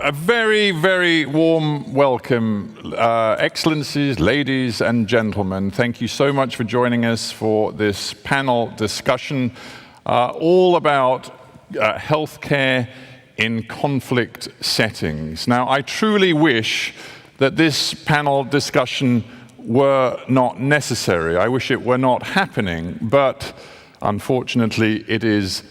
A very, very warm welcome, excellencies, ladies and gentlemen. Thank you so much for joining us for this panel discussion all about healthcare in conflict settings. Now, I truly wish that this panel discussion were not necessary. I wish it were not happening, but unfortunately it is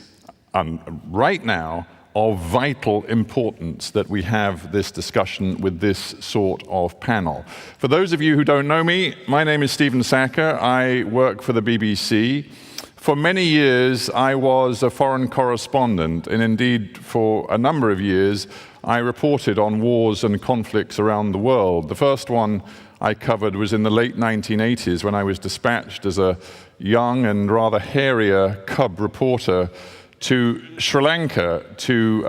right now of vital importance that we have this discussion with this sort of panel. For those of you who don't know me, my name is Stephen Sacker. I work for the BBC. For many years, I was a foreign correspondent, and indeed, for a number of years, I reported on wars and conflicts around the world. The first one I covered was in the late 1980s when I was dispatched as a young and rather hairier cub reporter to Sri Lanka to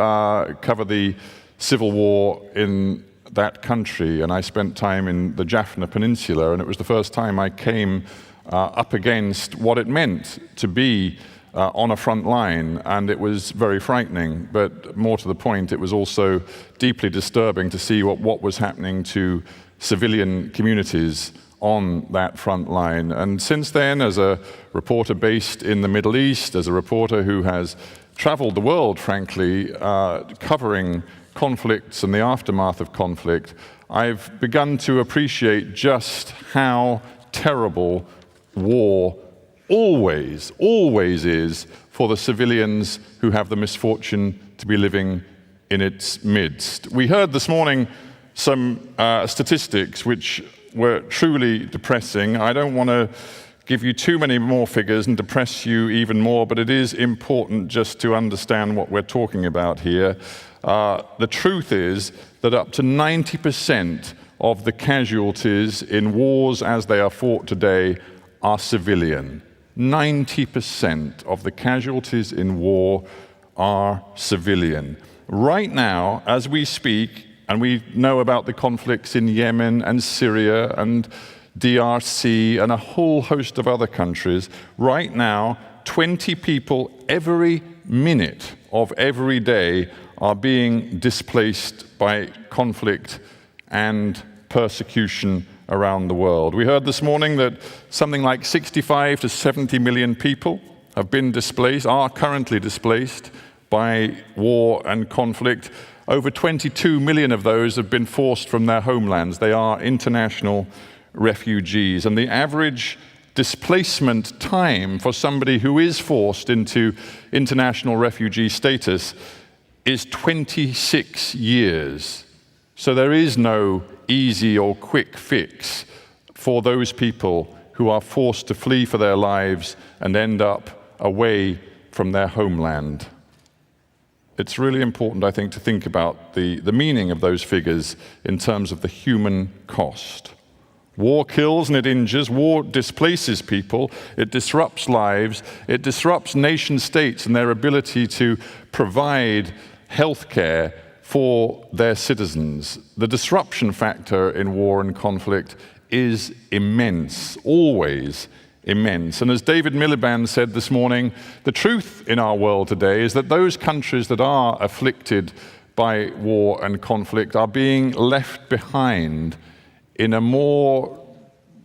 cover the civil war in that country. And I spent time in the Jaffna Peninsula, and it was the first time I came up against what it meant to be on a front line, and it was very frightening. But more to the point, it was also deeply disturbing to see what was happening to civilian communities on that front line. And since then, as a reporter based in the Middle East, as a reporter who has traveled the world, frankly, covering conflicts and the aftermath of conflict, I've begun to appreciate just how terrible war always is for the civilians who have the misfortune to be living in its midst. We heard this morning some statistics which were truly depressing. I don't want to give you too many more figures and depress you even more, but it is important just to understand what we're talking about here. The truth is that up to 90% of the casualties in wars as they are fought today are civilian. 90% of the casualties in war are civilian. Right now, as we speak, and we know about the conflicts in Yemen and Syria and DRC and a whole host of other countries. Right now, 20 people every minute of every day are being displaced by conflict and persecution around the world. We heard this morning that something like 65 to 70 million people have been displaced, are currently displaced by war and conflict. Over 22 million of those have been forced from their homelands. They are international refugees. And the average displacement time for somebody who is forced into international refugee status is 26 years. So there is no easy or quick fix for those people who are forced to flee for their lives and end up away from their homeland. It's really important, I think, to think about the meaning of those figures in terms of the human cost. War kills and it injures. War displaces people. It disrupts lives. It disrupts nation states and their ability to provide health care for their citizens. The disruption factor in war and conflict is immense, always immense. And as David Miliband said this morning, the truth in our world today is that those countries that are afflicted by war and conflict are being left behind in a more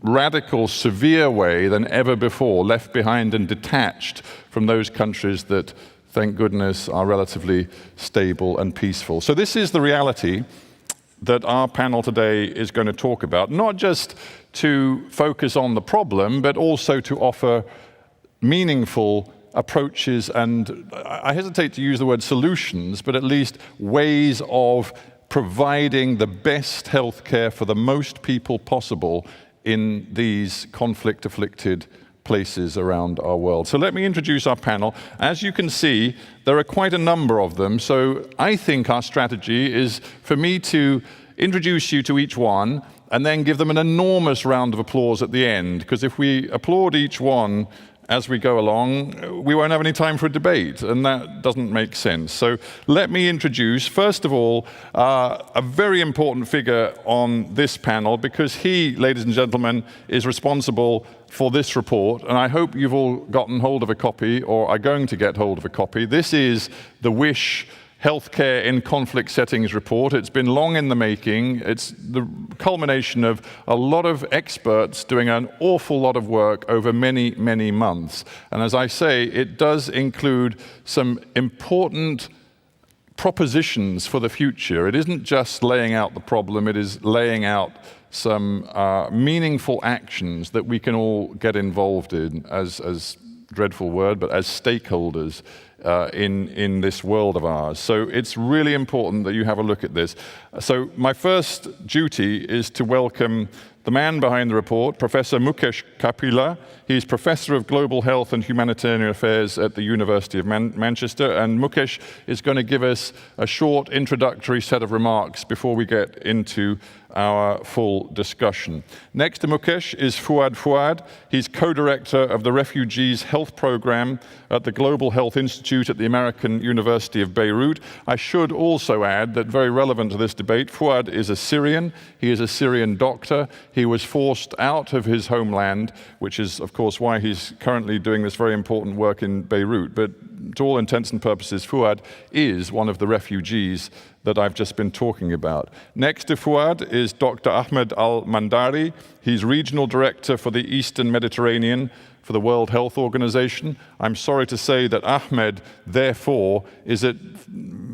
radical, severe way than ever before, left behind and detached from those countries that, thank goodness, are relatively stable and peaceful. So this is the reality that our panel today is going to talk about, not just to focus on the problem, but also to offer meaningful approaches and, I hesitate to use the word solutions, but at least ways of providing the best health care for the most people possible in these conflict-afflicted places around our world. So let me introduce our panel. As you can see, there are quite a number of them, so I think our strategy is for me to introduce you to each one and then give them an enormous round of applause at the end, because if we applaud each one as we go along, we won't have any time for a debate, and that doesn't make sense. So let me introduce, first of all, a very important figure on this panel, because he, ladies and gentlemen, is responsible for this report, and I hope you've all gotten hold of a copy or are going to get hold of a copy. This is the wish Healthcare in Conflict Settings report. It's been long in the making. It's the culmination of a lot of experts doing an awful lot of work over many, many months. And as I say, it does include some important propositions for the future. It isn't just laying out the problem, it is laying out some meaningful actions that we can all get involved in as dreadful word, but as stakeholders in this world of ours. So it's really important that you have a look at this. So my first duty is to welcome the man behind the report, Professor Mukesh Kapila. He's Professor of Global Health and Humanitarian Affairs at the University of Manchester, and Mukesh is going to give us a short introductory set of remarks before we get into our full discussion. Next to Mukesh is Fuad. He's co-director of the Refugees Health Program at the Global Health Institute at the American University of Beirut. I should also add that, very relevant to this debate, Fuad is a Syrian. He is a Syrian doctor. He was forced out of his homeland, which is, of course, why he's currently doing this very important work in Beirut. But to all intents and purposes, Fuad is one of the refugees that I've just been talking about. Next to Fuad is Dr. Ahmed Al-Mandari. He's Regional Director for the Eastern Mediterranean for the World Health Organization. I'm sorry to say that Ahmed, therefore, is at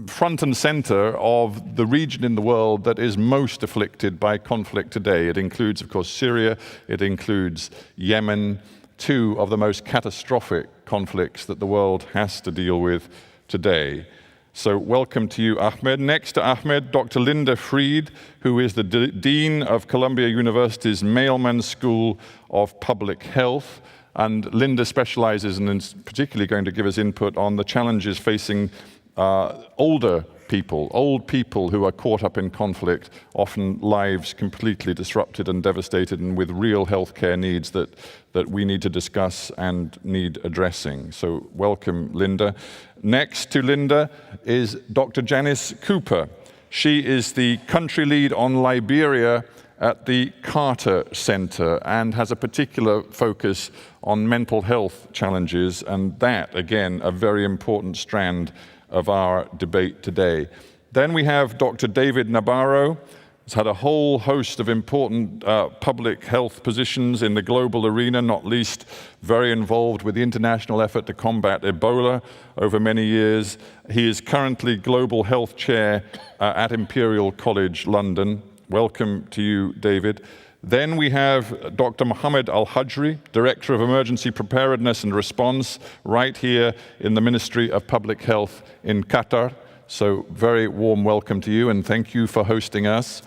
front and center of the region in the world that is most afflicted by conflict today. It includes, of course, Syria. It includes Yemen, two of the most catastrophic conflicts that the world has to deal with today. So welcome to you, Ahmed. Next to Ahmed, Dr. Linda Fried, who is the Dean of Columbia University's Mailman School of Public Health. And Linda specializes and is particularly going to give us input on the challenges facing old people who are caught up in conflict, often lives completely disrupted and devastated, and with real healthcare needs that we need to discuss and need addressing. So welcome, Linda. Next to Linda is Dr. Janice Cooper. She is the country lead on Liberia at the Carter Center and has a particular focus on mental health challenges, and that, again, a very important strand of our debate today. Then we have Dr. David Nabarro. He's had a whole host of important public health positions in the global arena, not least very involved with the international effort to combat Ebola over many years. He is currently Global Health Chair at Imperial College London. Welcome to you, David. Then we have Dr. Mohammed Al-Hajri, Director of Emergency Preparedness and Response, right here in the Ministry of Public Health in Qatar. So very warm welcome to you, and thank you for hosting us.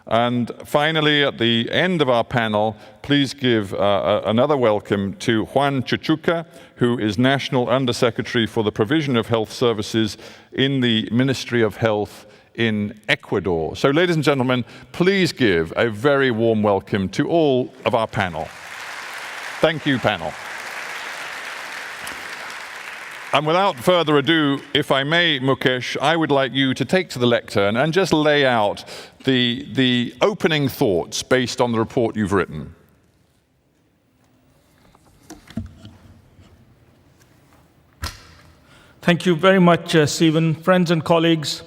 And finally, at the end of our panel, please give another welcome to Juan Chuchuca, who is National Undersecretary for the Provision of Health Services in the Ministry of Health in Ecuador. So, ladies and gentlemen, please give a very warm welcome to all of our panel. Thank you, panel. And without further ado, if I may, Mukesh, I would like you to take to the lectern and just lay out the opening thoughts based on the report you've written. Thank you very much, Stephen. Friends and colleagues,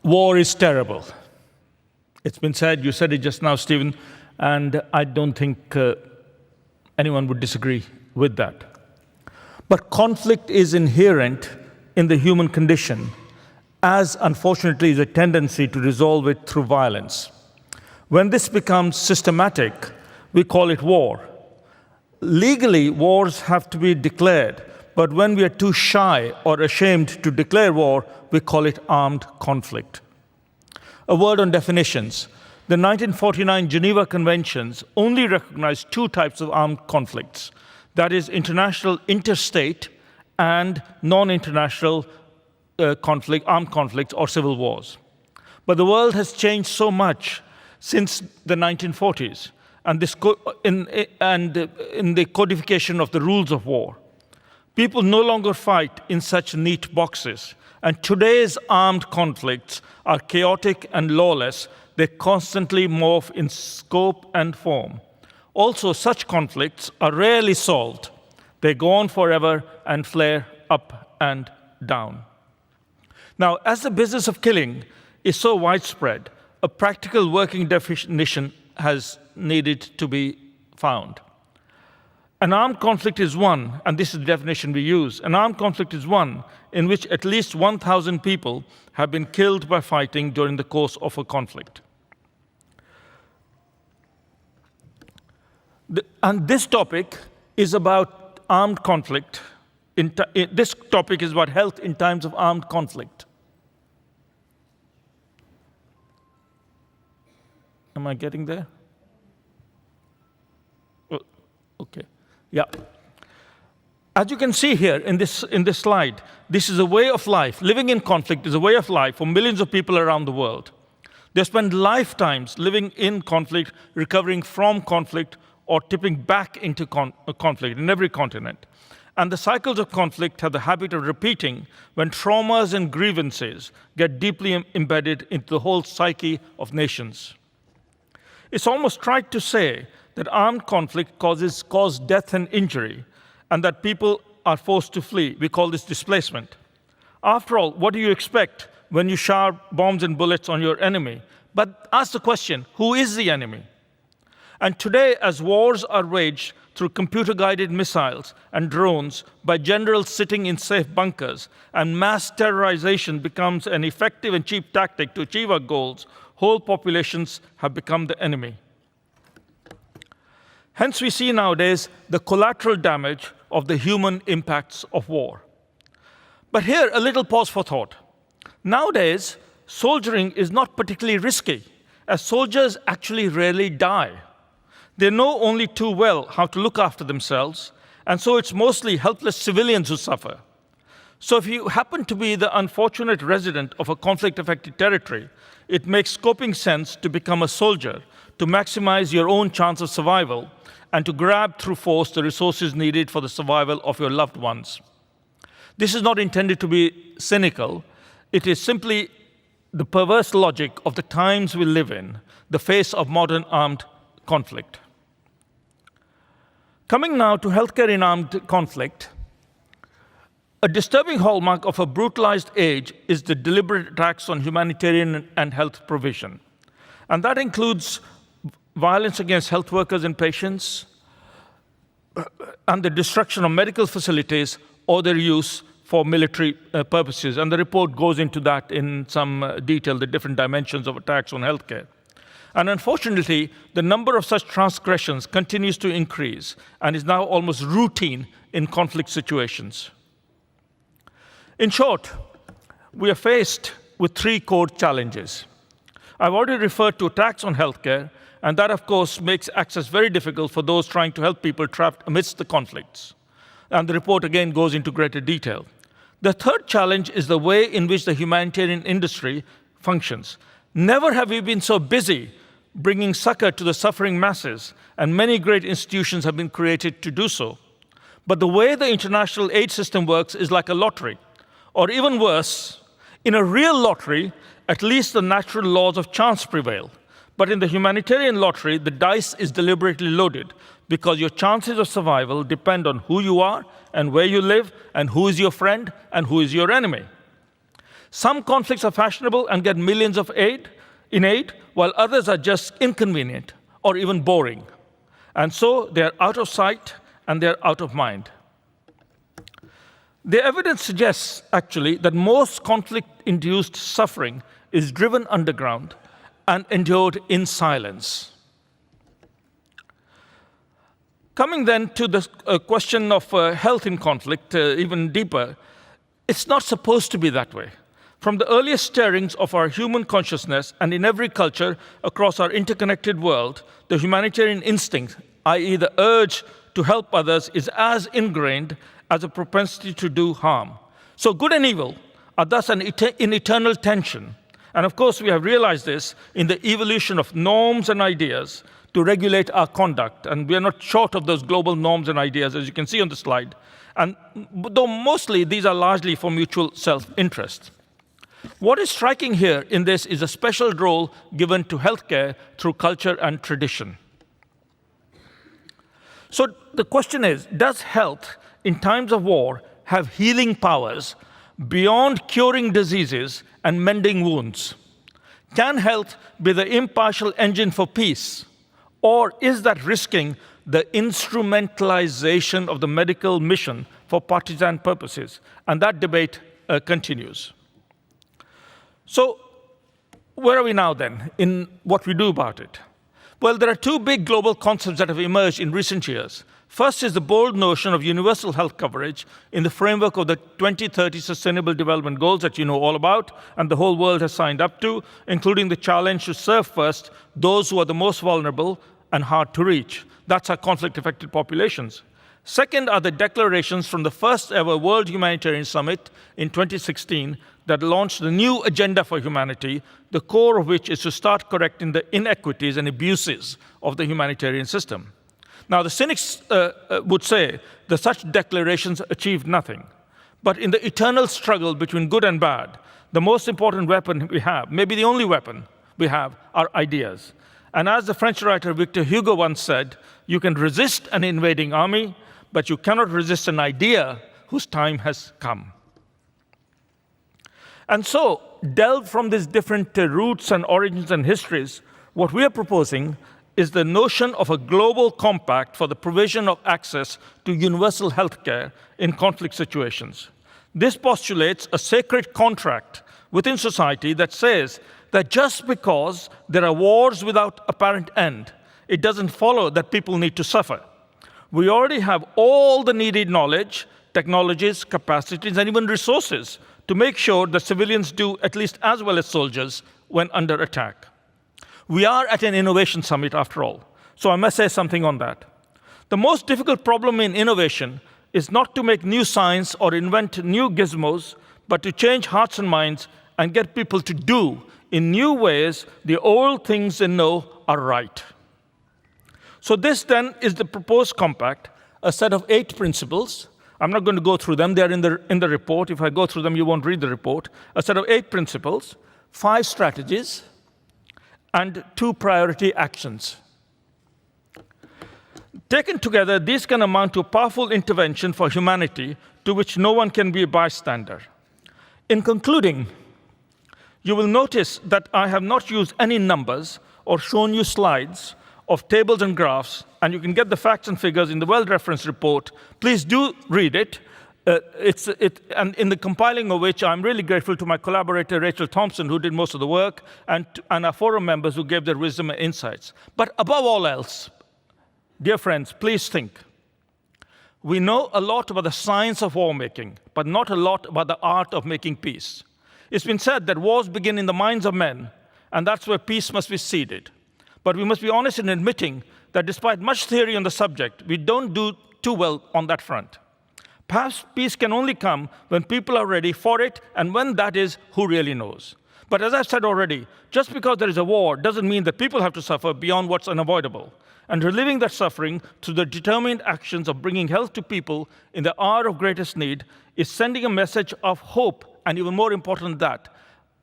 war is terrible. It's been said, you said it just now, Stephen, and I don't think anyone would disagree with that. But conflict is inherent in the human condition, as unfortunately is a tendency to resolve it through violence. When this becomes systematic, we call it war. Legally, wars have to be declared, but when we are too shy or ashamed to declare war, we call it armed conflict. A word on definitions. The 1949 Geneva Conventions only recognize two types of armed conflicts. That is international interstate and non-international armed conflicts or civil wars. But the world has changed so much since the 1940s and in the codification of the rules of war. People no longer fight in such neat boxes. And today's armed conflicts are chaotic and lawless. They constantly morph in scope and form. Also, such conflicts are rarely solved. They go on forever and flare up and down. Now, as the business of killing is so widespread, a practical working definition has needed to be found. An armed conflict is one, and this is the definition we use, an armed conflict is one in which at least 1,000 people have been killed by fighting during the course of a conflict. And this topic is about armed conflict. This topic is about health in times of armed conflict. Am I getting there? Oh, okay. Yeah. As you can see here in this slide, this is a way of life. Living in conflict is a way of life for millions of people around the world. They spend lifetimes living in conflict, recovering from conflict, or tipping back into conflict in every continent. And the cycles of conflict have the habit of repeating when traumas and grievances get deeply embedded into the whole psyche of nations. It's almost trite to say that armed conflict causes death and injury, and that people are forced to flee. We call this displacement. After all, what do you expect when you shower bombs and bullets on your enemy? But ask the question, who is the enemy? And today, as wars are waged through computer-guided missiles and drones by generals sitting in safe bunkers, and mass terrorization becomes an effective and cheap tactic to achieve our goals, whole populations have become the enemy. Hence, we see nowadays the collateral damage of the human impacts of war. But here, a little pause for thought. Nowadays, soldiering is not particularly risky, as soldiers actually rarely die. They know only too well how to look after themselves, and so it's mostly helpless civilians who suffer. So if you happen to be the unfortunate resident of a conflict-affected territory, it makes scoping sense to become a soldier, to maximize your own chance of survival, and to grab through force the resources needed for the survival of your loved ones. This is not intended to be cynical. It is simply the perverse logic of the times we live in, the face of modern armed conflict. Coming now to healthcare in armed conflict, a disturbing hallmark of a brutalized age is the deliberate attacks on humanitarian and health provision. And that includes violence against health workers and patients, and the destruction of medical facilities or their use for military purposes. And the report goes into that in some detail, the different dimensions of attacks on healthcare. And unfortunately, the number of such transgressions continues to increase and is now almost routine in conflict situations. In short, we are faced with three core challenges. I've already referred to attacks on healthcare, and that, of course, makes access very difficult for those trying to help people trapped amidst the conflicts. And the report again goes into greater detail. The third challenge is the way in which the humanitarian industry functions. Never have we been so busy bringing succor to the suffering masses, and many great institutions have been created to do so. But the way the international aid system works is like a lottery, or even worse, in a real lottery, at least the natural laws of chance prevail. But in the humanitarian lottery, the dice is deliberately loaded because your chances of survival depend on who you are and where you live and who is your friend and who is your enemy. Some conflicts are fashionable and get millions of aid, while others are just inconvenient or even boring. And so they're out of sight and they're out of mind. The evidence suggests, actually, that most conflict-induced suffering is driven underground and endured in silence. Coming then to the question of health in conflict, even deeper, it's not supposed to be that way. From the earliest stirrings of our human consciousness and in every culture across our interconnected world, the humanitarian instinct, i.e. the urge to help others, is as ingrained as a propensity to do harm. So good and evil are thus in eternal tension. And of course, we have realized this in the evolution of norms and ideas to regulate our conduct. And we are not short of those global norms and ideas, as you can see on the slide. And though mostly these are largely for mutual self-interest. What is striking here in this is a special role given to healthcare through culture and tradition. So the question is, does health in times of war have healing powers beyond curing diseases and mending wounds? Can health be the impartial engine for peace? Or is that risking the instrumentalization of the medical mission for partisan purposes? And that debate continues. So where are we now then in what we do about it? Well, there are two big global concepts that have emerged in recent years. First is the bold notion of universal health coverage in the framework of the 2030 Sustainable Development Goals that you know all about and the whole world has signed up to, including the challenge to serve first those who are the most vulnerable and hard to reach. That's our conflict-affected populations. Second are the declarations from the first ever World Humanitarian Summit in 2016 that launched the new agenda for humanity, the core of which is to start correcting the inequities and abuses of the humanitarian system. Now, the cynics would say that such declarations achieved nothing. But in the eternal struggle between good and bad, the most important weapon we have, maybe the only weapon we have, are ideas. And as the French writer Victor Hugo once said, you can resist an invading army, but you cannot resist an idea whose time has come. And so, delve from these different roots and origins and histories, what we are proposing is the notion of a global compact for the provision of access to universal health care in conflict situations. This postulates a sacred contract within society that says that just because there are wars without apparent end, it doesn't follow that people need to suffer. We already have all the needed knowledge, technologies, capacities, and even resources to make sure that civilians do at least as well as soldiers when under attack. We are at an innovation summit after all, so I must say something on that. The most difficult problem in innovation is not to make new science or invent new gizmos, but to change hearts and minds and get people to do in new ways the old things they know are right. So this then is the proposed compact, a set of 8 principles. I'm not going to go through them, they're in the report. If I go through them, you won't read the report. A set of 8 principles, 5 strategies, and 2 priority actions. Taken together, these can amount to a powerful intervention for humanity to which no one can be a bystander. In concluding, you will notice that I have not used any numbers or shown you slides of tables and graphs, and you can get the facts and figures in the well-referenced report. Please do read it. And in the compiling of which, I'm really grateful to my collaborator, Rachel Thompson, who did most of the work, and our forum members who gave their wisdom and insights. But above all else, dear friends, please think. We know a lot about the science of war making, but not a lot about the art of making peace. It's been said that wars begin in the minds of men, and that's where peace must be seeded. But we must be honest in admitting that despite much theory on the subject, we don't do too well on that front. Perhaps peace can only come when people are ready for it, and when that is, who really knows? But as I've said already, just because there is a war doesn't mean that people have to suffer beyond what's unavoidable. And relieving that suffering through the determined actions of bringing health to people in the hour of greatest need is sending a message of hope, and even more important than that,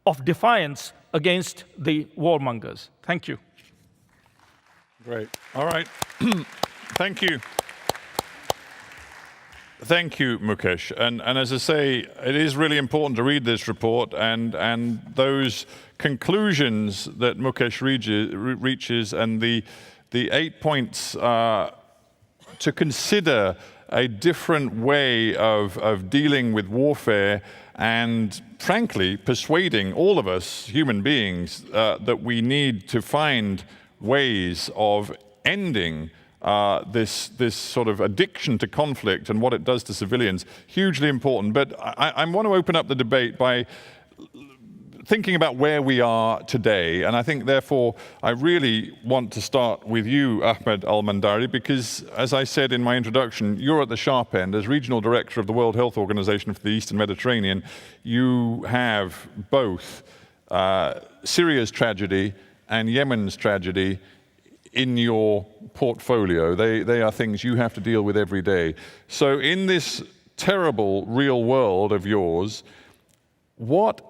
of defiance against the warmongers. Thank you. Great. All right. Thank you. Thank you, Mukesh. And as I say, it is really important to read this report and those conclusions that Mukesh reaches and the 8 points to consider a different way of dealing with warfare and, frankly, persuading all of us, human beings, that we need to find ways of ending this sort of addiction to conflict and what it does to civilians. Hugely important. But I want to open up the debate by thinking about where we are today. And I think, therefore, I really want to start with you, Ahmed Al-Mandari, because, as I said in my introduction, you're at the sharp end. As Regional Director of the World Health Organization for the Eastern Mediterranean, you have both Syria's tragedy and Yemen's tragedy in your portfolio. They are things you have to deal with every day. So in this terrible real world of yours, what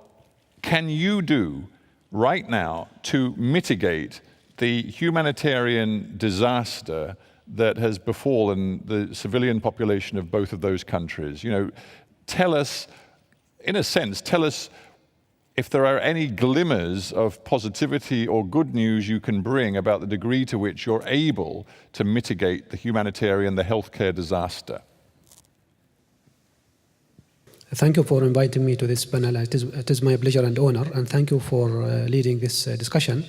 can you do right now to mitigate the humanitarian disaster that has befallen the civilian population of both of those countries? You know, tell us in a sense, tell us if there are any glimmers of positivity or good news you can bring about the degree to which you're able to mitigate the humanitarian, the healthcare disaster. Thank you for inviting me to this panel. It is my pleasure and honor, and thank you for leading this discussion.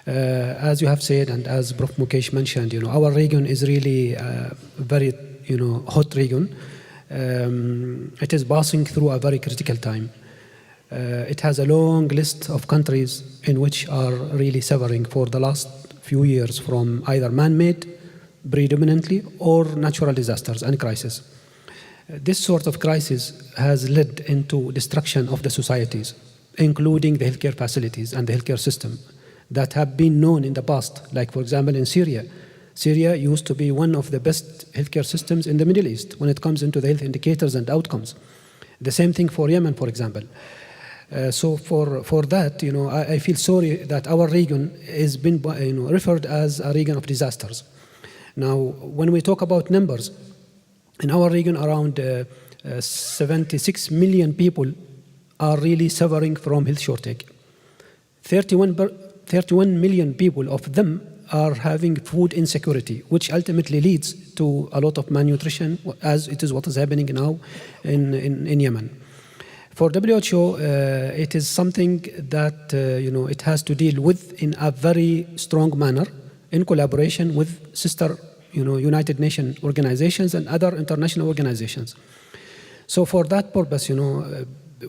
As you have said, and as Prof. Mukesh mentioned, our region is really a very, hot region. It is passing through a very critical time. It has a long list of countries in which are really suffering for the last few years from either man-made, predominantly, or natural disasters and crises. This sort of crisis has led into destruction of the societies, including the healthcare facilities and the healthcare system that have been known in the past. Like, for example, in Syria. Syria used to be one of the best healthcare systems in the Middle East when it comes into the health indicators and outcomes. The same thing for Yemen, for example. So for that, I feel sorry that our region is been referred as a region of disasters. Now, when we talk about numbers, in our region, around 76 million people are really suffering from health shortage. 31 million people of them are having food insecurity, which ultimately leads to a lot of malnutrition, as it is what is happening now in Yemen. For WHO, it is something that it has to deal with in a very strong manner in collaboration with sister United Nations organizations and other international organizations. So for that purpose,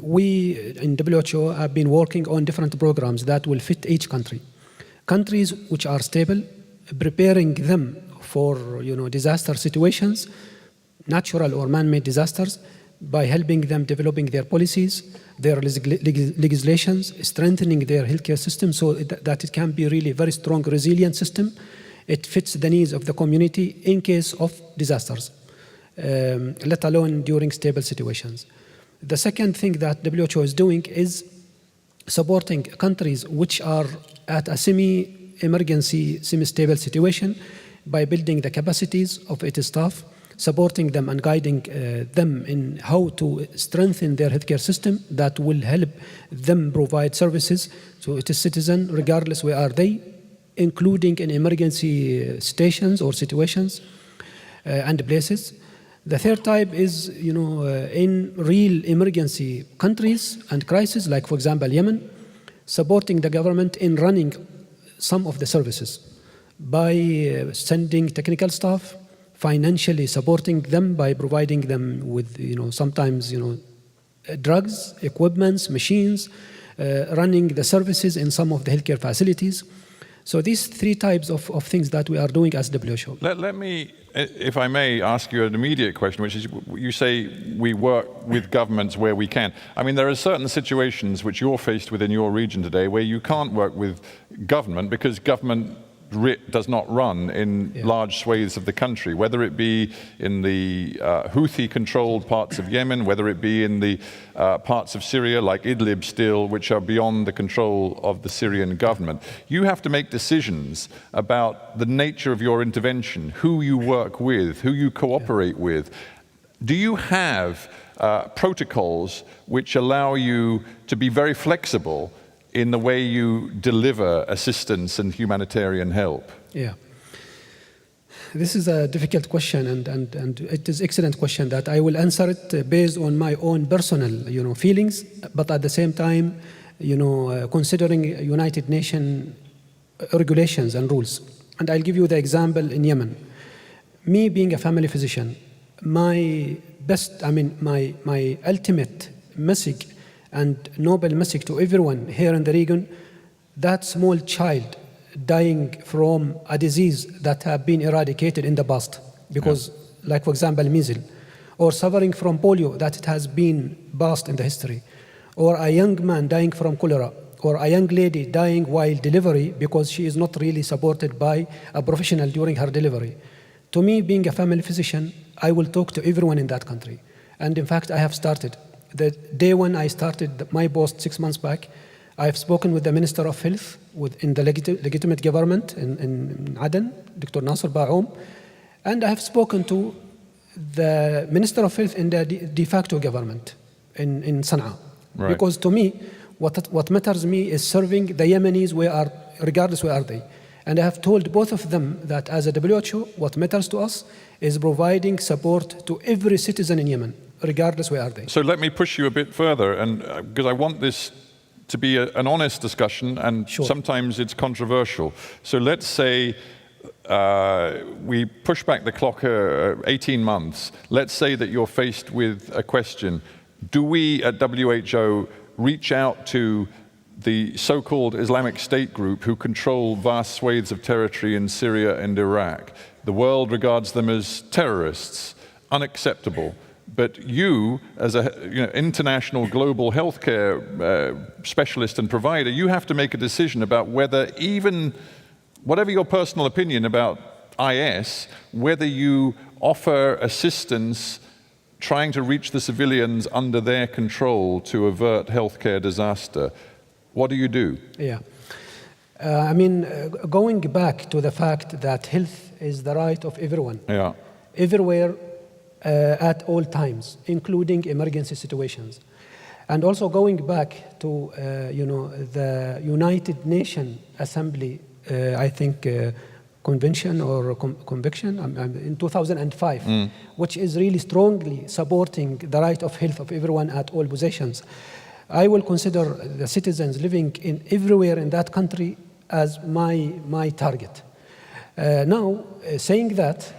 we in WHO have been working on different programs that will fit each country. Countries which are stable, preparing them for disaster situations, natural or man-made disasters, by helping them developing their policies, their legislations, strengthening their healthcare system so that it can be really a very strong, resilient system. It fits the needs of the community in case of disasters, let alone during stable situations. The second thing that WHO is doing is supporting countries which are at a semi-emergency, semi-stable situation by building the capacities of its staff, supporting them and guiding them in how to strengthen their healthcare system that will help them provide services to its citizens, regardless where are they, including in emergency stations or situations and places. The third type is, in real emergency countries and crises, like for example Yemen, supporting the government in running some of the services by sending technical staff, financially supporting them by providing them with, sometimes, drugs, equipments, machines, running the services in some of the healthcare facilities. So these three types of things that we are doing as WHO. Let me, if I may, ask you an immediate question, which is, you say we work with governments where we can. I mean, there are certain situations which you're faced with in your region today where you can't work with government because government does not run in large swathes of the country, whether it be in the Houthi-controlled parts of Yemen, whether it be in the parts of Syria like Idlib still, which are beyond the control of the Syrian government. You have to make decisions about the nature of your intervention, who you work with, who you cooperate with. Do you have protocols which allow you to be very flexible in the way you deliver assistance and humanitarian help? Yeah. This is a difficult question, and it is an excellent question that I will answer it based on my own personal, feelings, but at the same time, considering United Nations regulations and rules. And I'll give you the example in Yemen. Me being a family physician, my ultimate message and noble message to everyone here in the region, that small child dying from a disease that have been eradicated in the past, because like for example measles, or suffering from polio that it has been past in the history, or a young man dying from cholera, or a young lady dying while delivery because she is not really supported by a professional during her delivery. To me, being a family physician, I will talk to everyone in that country. And in fact, I have started. The day when I started my post 6 months back, I have spoken with the Minister of Health in the legitimate government in Aden, Dr. Nasser Baoum, and I have spoken to the Minister of Health in the de facto government in Sana'a. Right. Because to me, what matters me is serving the Yemenis regardless where are they. And I have told both of them that as a WHO, what matters to us is providing support to every citizen in Yemen, regardless where are they. So let me push you a bit further, and because I want this to be an honest discussion, and Sure. sometimes it's controversial. So let's say we push back the clock 18 months. Let's say that you're faced with a question. Do we at WHO reach out to the so-called Islamic State group who control vast swathes of territory in Syria and Iraq? The world regards them as terrorists, unacceptable. But you, as an international global healthcare specialist and provider, you have to make a decision about whether even, whatever your personal opinion about IS, whether you offer assistance trying to reach the civilians under their control to avert healthcare disaster. What do you do? Yeah. Going back to the fact that health is the right of everyone, Yeah. everywhere, at all times, including emergency situations. And also going back to, the United Nations Assembly, I think, convention or conviction in 2005, which is really strongly supporting the right of health of everyone at all positions. I will consider the citizens living in everywhere in that country as my target. Now, saying that,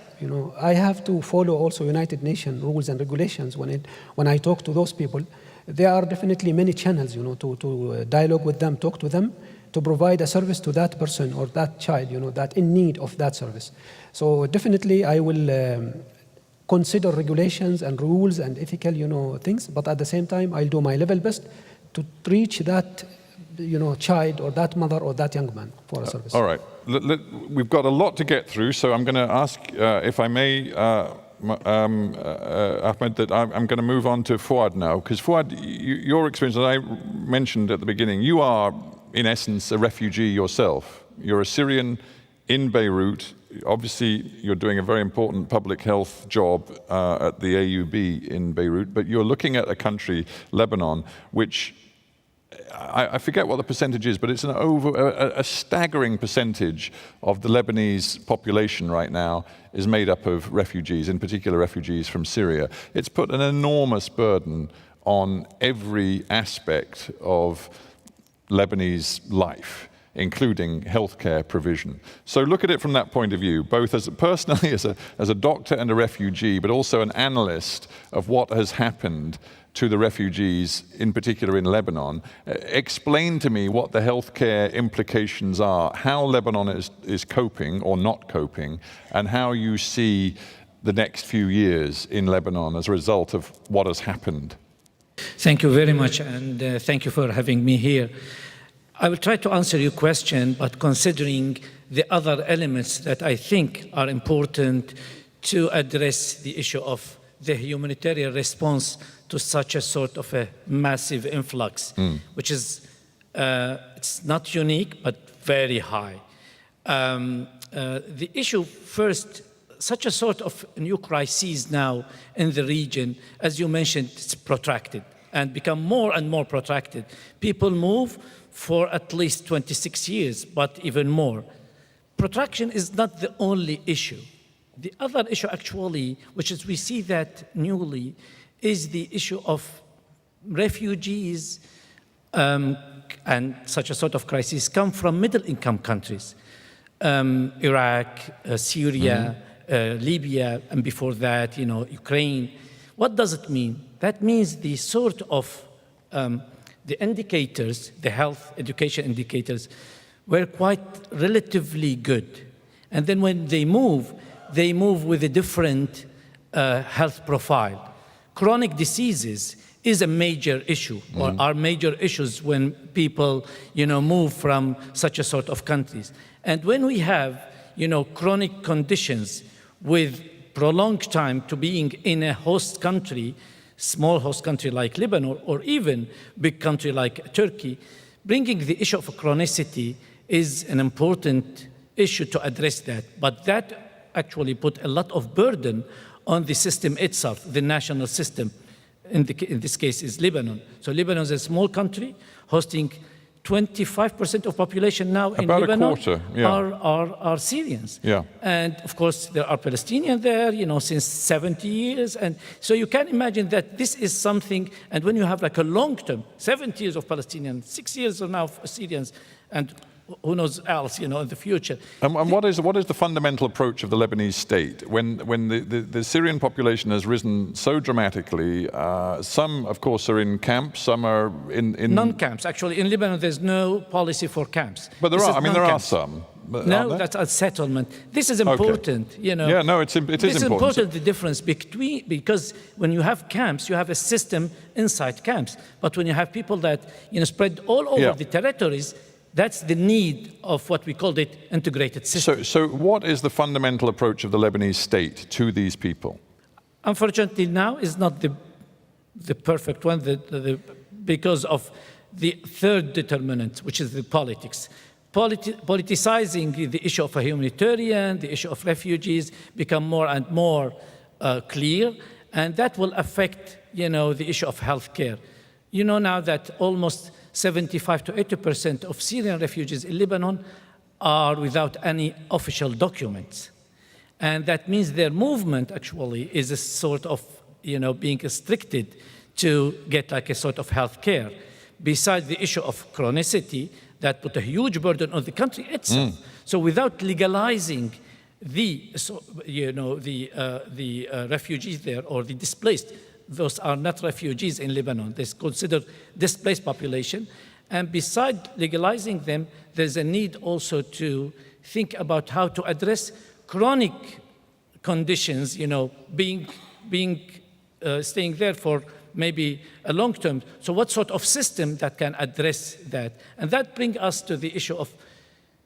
I have to follow also United Nations rules and regulations when I talk to those people. There are definitely many channels, to dialogue with them, talk to them, to provide a service to that person or that child, that in need of that service. So definitely I will consider regulations and rules and ethical, things, but at the same time, I'll do my level best to reach that, child or that mother or that young man for a service. All right. We've got a lot to get through, so I'm going to ask, if I may, Ahmed, that I'm going to move on to Fouad now, because Fouad, your experience, as I mentioned at the beginning, you are, in essence, a refugee yourself. You're a Syrian in Beirut. Obviously, you're doing a very important public health job at the AUB in Beirut, but you're looking at a country, Lebanon, which I forget what the percentage is, but it's a staggering percentage of the Lebanese population right now is made up of refugees, in particular refugees from Syria. It's put an enormous burden on every aspect of Lebanese life, including healthcare provision. So look at it from that point of view, both personally as a doctor and a refugee, but also an analyst of what has happened to the refugees, in particular in Lebanon. Explain to me what the healthcare implications are, how Lebanon is coping or not coping, and how you see the next few years in Lebanon as a result of what has happened. Thank you very much, and thank you for having me here. I will try to answer your question, but considering the other elements that I think are important to address the issue of the humanitarian response to such a sort of a massive influx, which is, it's not unique, but very high. The issue first, such a sort of new crisis now in the region, as you mentioned, it's protracted and become more and more protracted. People move for at least 26 years, but even more. Protraction is not the only issue. The other issue actually, which is we see that newly, is the issue of refugees and such a sort of crisis come from middle-income countries. Iraq, Syria, Libya, and before that, Ukraine. What does it mean? That means the sort of the indicators, the health education indicators, were quite relatively good. And then when they move with a different health profile. Chronic diseases is a major issue, or are major issues when people, move from such a sort of countries. And when we have, chronic conditions with prolonged time to being in a host country, small host country like Lebanon, or even big country like Turkey, bringing the issue of chronicity is an important issue to address that. But that actually put a lot of burden on the system itself, the national system. in this case is Lebanon. So Lebanon is a small country hosting 25% of population now in About Lebanon a quarter, yeah. are Syrians. Yeah. And of course, there are Palestinians there, since 70 years. And so you can imagine that this is something, and when you have like a long term, 70 years of Palestinians, 6 years of now of Syrians, and who knows else, in the future. And what is the fundamental approach of the Lebanese state? When the Syrian population has risen so dramatically, some, of course, are in camps, some are in... Non-camps. Actually, in Lebanon, there's no policy for camps. But there are some. No, that's a settlement. This is important, Yeah, no, it is important. This is important, the difference between, because when you have camps, you have a system inside camps. But when you have people that, spread all over the territories, that's the need of what we called it integrated system. So what is the fundamental approach of the Lebanese state to these people? Unfortunately, now is not the perfect one because of the third determinant, which is the politics. Politicizing the issue of a humanitarian, the issue of refugees become more and more clear, and that will affect, the issue of healthcare. Now that almost 75 to 80% of Syrian refugees in Lebanon are without any official documents. And that means their movement actually is a sort of, being restricted to get like a sort of health care. Besides the issue of chronicity, that put a huge burden on the country itself. So without legalizing the refugees there or the displaced, those are not refugees in Lebanon. They're considered displaced population. And besides legalizing them, there's a need also to think about how to address chronic conditions, staying there for maybe a long term. So what sort of system that can address that? And that brings us to the issue of,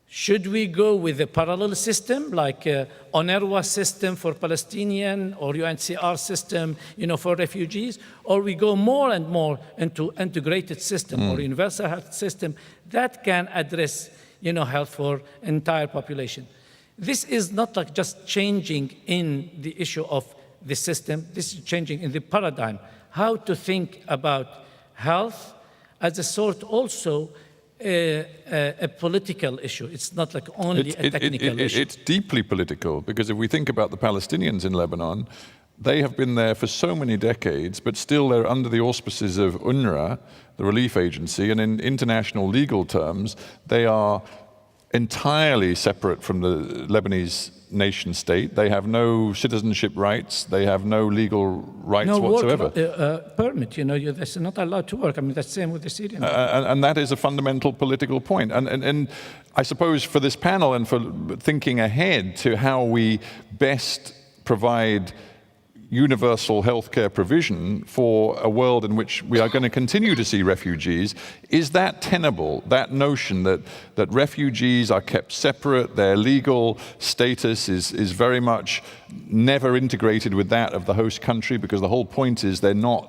should we go with a parallel system, like UNRWA system for Palestinian or UNHCR system, for refugees, or we go more and more into integrated system or universal health system that can address, health for entire population. This is not like just changing in the issue of the system. This is changing in the paradigm, how to think about health as a sort also a political issue. It's not like only a technical issue. It's deeply political, because if we think about the Palestinians in Lebanon, they have been there for so many decades, but still they're under the auspices of UNRWA, the relief agency, and in international legal terms, they are entirely separate from the Lebanese nation state. They have no citizenship rights. They have no legal rights whatsoever. Work permit, they're not allowed to work. I mean, that's the same with the Syrian. And that is a fundamental political point. And I suppose for this panel and for thinking ahead to how we best provide universal healthcare provision for a world in which we are going to continue to see refugees, is that tenable, that notion that refugees are kept separate, their legal status is very much never integrated with that of the host country, because the whole point is they're not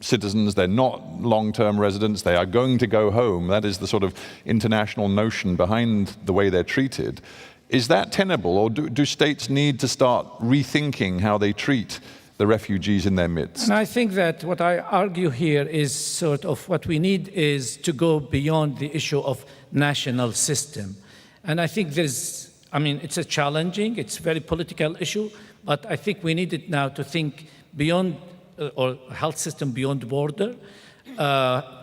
citizens, they're not long-term residents, they are going to go home. That is the sort of international notion behind the way they're treated. Is that tenable, or do states need to start rethinking how they treat the refugees in their midst? And I think that what I argue here is sort of what we need is to go beyond the issue of national system. And I think it's a challenging, it's a very political issue, but I think we need it now to think beyond, or health system beyond border,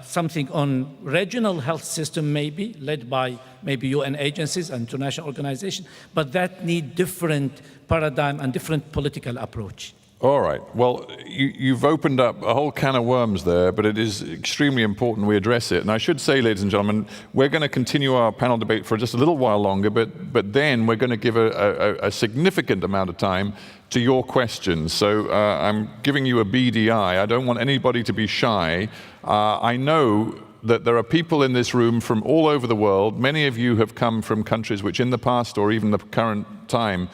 something on regional health system maybe, led by maybe UN agencies and international organizations, but that need different paradigm and different political approach. All right. Well, you've opened up a whole can of worms there, but it is extremely important we address it. And I should say, ladies and gentlemen, we're going to continue our panel debate for just a little while longer, but then we're going to give a significant amount of time to your questions. So I'm giving you a BDI. I don't want anybody to be shy. I know that there are people in this room from all over the world. Many of you have come from countries which in the past or even the current time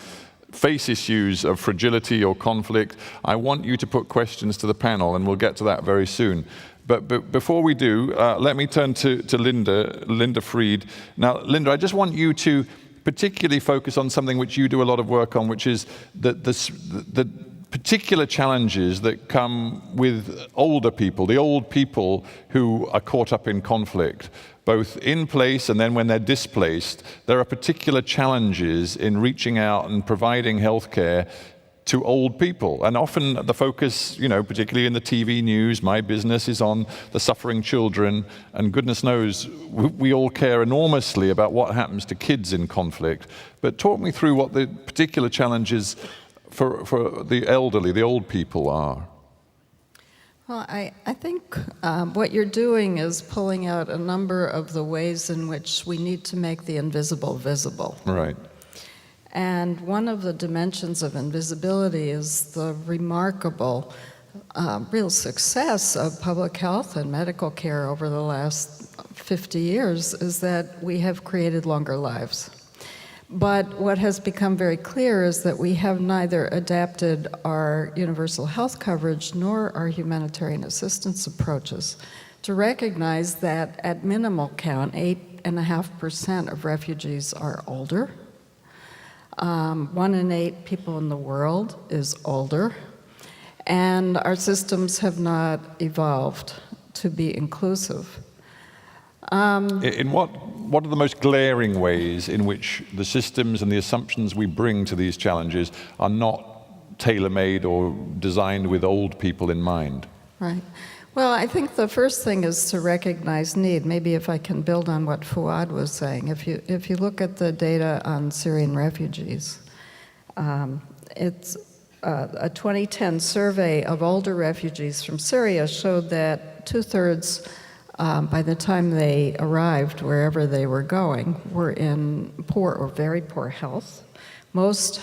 face issues of fragility or conflict. I want you to put questions to the panel, and we'll get to that very soon. But before we do, let me turn to Linda Fried. Now, Linda, I just want you to particularly focus on something which you do a lot of work on, which is the particular challenges that come with older people, the old people who are caught up in conflict, both in place and then when they're displaced. There are particular challenges in reaching out and providing healthcare to old people. And often the focus, particularly in the TV news, my business is on the suffering children, and goodness knows we all care enormously about what happens to kids in conflict. But talk me through what the particular challenges for the elderly, the old people are. Well, I think what you're doing is pulling out a number of the ways in which we need to make the invisible visible. Right. And one of the dimensions of invisibility is the remarkable, real success of public health and medical care over the last 50 years is that we have created longer lives. But what has become very clear is that we have neither adapted our universal health coverage nor our humanitarian assistance approaches to recognize that at minimal count, 8.5% of refugees are older. 1 in 8 people in the world is older. And our systems have not evolved to be inclusive. In what are the most glaring ways in which the systems and the assumptions we bring to these challenges are not tailor-made or designed with old people in mind? Right. Well, I think the first thing is to recognize need. Maybe if I can build on what Fuad was saying. If you look at the data on Syrian refugees, it's a 2010 survey of older refugees from Syria showed that 2/3 by the time they arrived wherever they were going, were in poor or very poor health. Most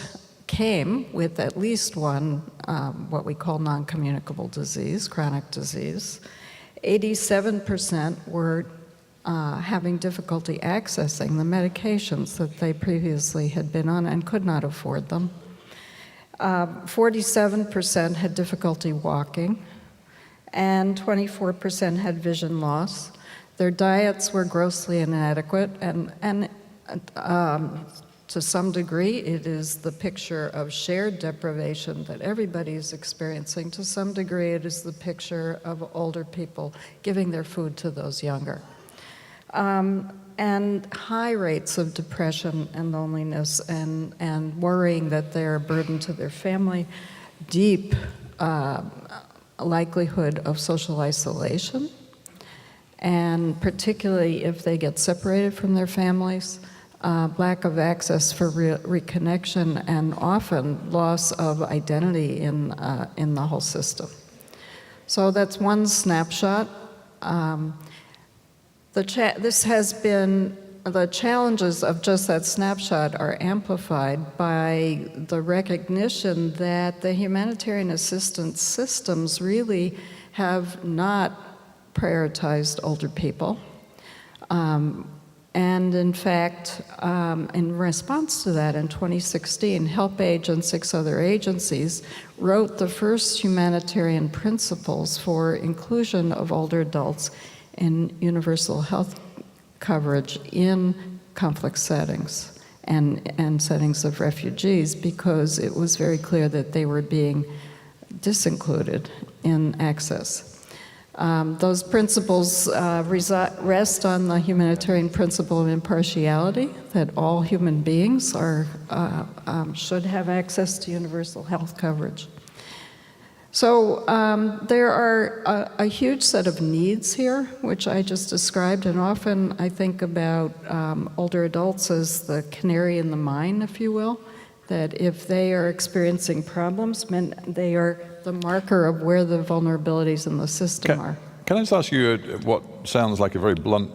came with at least one, what we call non-communicable disease, chronic disease. 87% were having difficulty accessing the medications that they previously had been on and could not afford them. 47% had difficulty walking, and 24% had vision loss. Their diets were grossly inadequate, and to some degree, it is the picture of shared deprivation that everybody is experiencing. To some degree, it is the picture of older people giving their food to those younger. And high rates of depression and loneliness and worrying that they're a burden to their family, deep likelihood of social isolation, and particularly if they get separated from their families, lack of access for reconnection, and often loss of identity in the whole system. So that's one snapshot. The challenges of just that snapshot are amplified by the recognition that the humanitarian assistance systems really have not prioritized older people. And in fact, in response to that, in 2016, HelpAge and 6 other agencies wrote the first humanitarian principles for inclusion of older adults in universal health coverage in conflict settings and settings of refugees, because it was very clear that they were being disincluded in access. Those principles rest on the humanitarian principle of impartiality, that all human beings should have access to universal health coverage. So there are a huge set of needs here, which I just described, and often I think about older adults as the canary in the mine, if you will, that if they are experiencing problems, they are the marker of where the vulnerabilities in the system are. Can I just ask you what sounds like a very blunt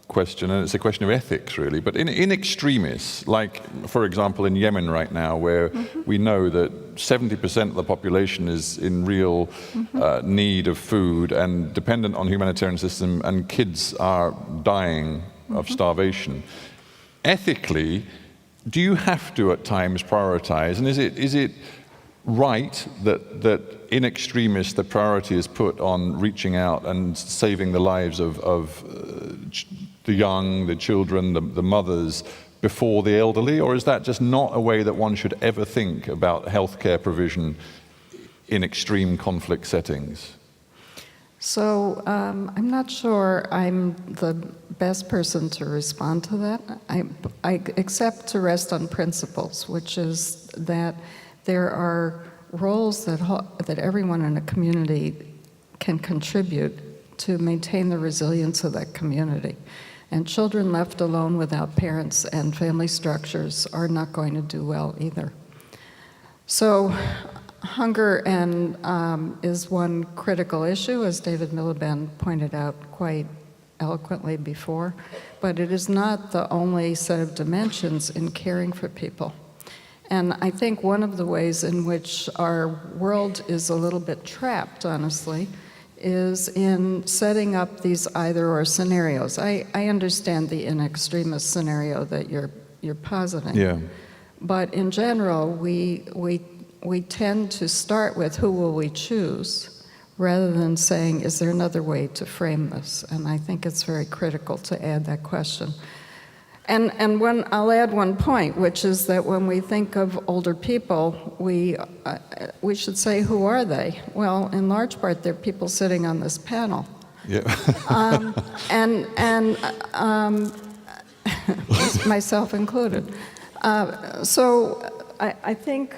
question, and it's a question of ethics, really, but in extremis, like, for example, in Yemen right now, where we know that 70% of the population is in real need of food and dependent on humanitarian system, and kids are dying of starvation. Ethically, do you have to at times prioritize, and is it right that in extremis the priority is put on reaching out and saving the lives of the young, the children, the mothers, before the elderly? Or is that just not a way that one should ever think about healthcare provision in extreme conflict settings? So I'm not sure I'm the best person to respond to that. I accept to rest on principles, which is that there are roles that everyone in a community can contribute to maintain the resilience of that community. And children left alone without parents and family structures are not going to do well either. So hunger is one critical issue, as David Miliband pointed out quite eloquently before, but it is not the only set of dimensions in caring for people. And I think one of the ways in which our world is a little bit trapped, honestly, is in setting up these either-or scenarios. I understand the in extremis scenario that you're positing. Yeah. But in general, we tend to start with who will we choose rather than saying, is there another way to frame this? And I think it's very critical to add that question. And I'll add one point, which is that when we think of older people, we should say, who are they? Well, in large part, they're people sitting on this panel. Yeah. Myself included. So I think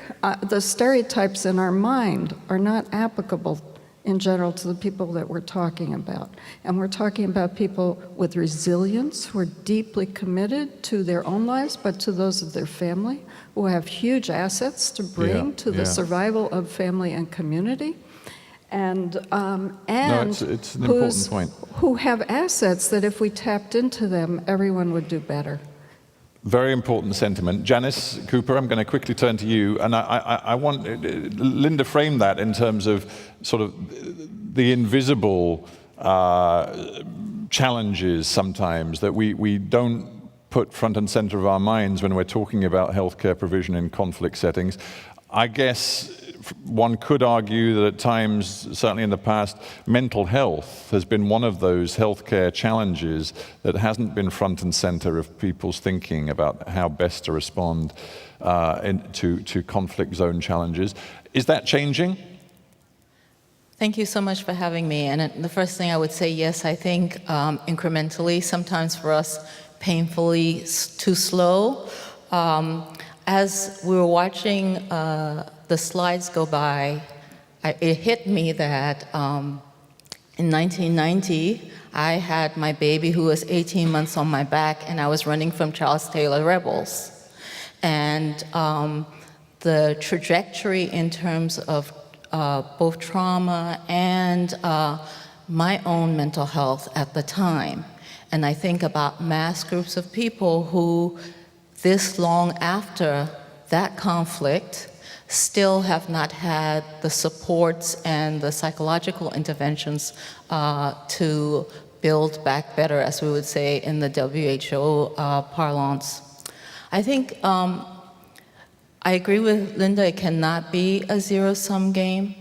the stereotypes in our mind are not applicable in general to the people that we're talking about. And we're talking about people with resilience who are deeply committed to their own lives, but to those of their family, who have huge assets to bring to the survival of family and community. And No, it's an important point. Who have assets that if we tapped into them, everyone would do better. Very important sentiment. Janice Cooper, I'm going to quickly turn to you. And I want Linda frame that in terms of sort of the invisible challenges sometimes that we don't put front and center of our minds when we're talking about healthcare provision in conflict settings. I guess one could argue that at times, certainly in the past, mental health has been one of those healthcare challenges that hasn't been front and center of people's thinking about how best to respond to conflict zone challenges. Is that changing? Thank you so much for having me. And the first thing I would say, yes, I think incrementally, sometimes for us, painfully too slow. As we were watching the slides go by, it hit me that in 1990, I had my baby who was 18 months on my back, and I was running from Charles Taylor rebels. And the trajectory in terms of both trauma and my own mental health at the time. And I think about mass groups of people who, this long after that conflict, still have not had the supports and the psychological interventions to build back better, as we would say in the WHO parlance. I think I agree with Linda, it cannot be a zero-sum game.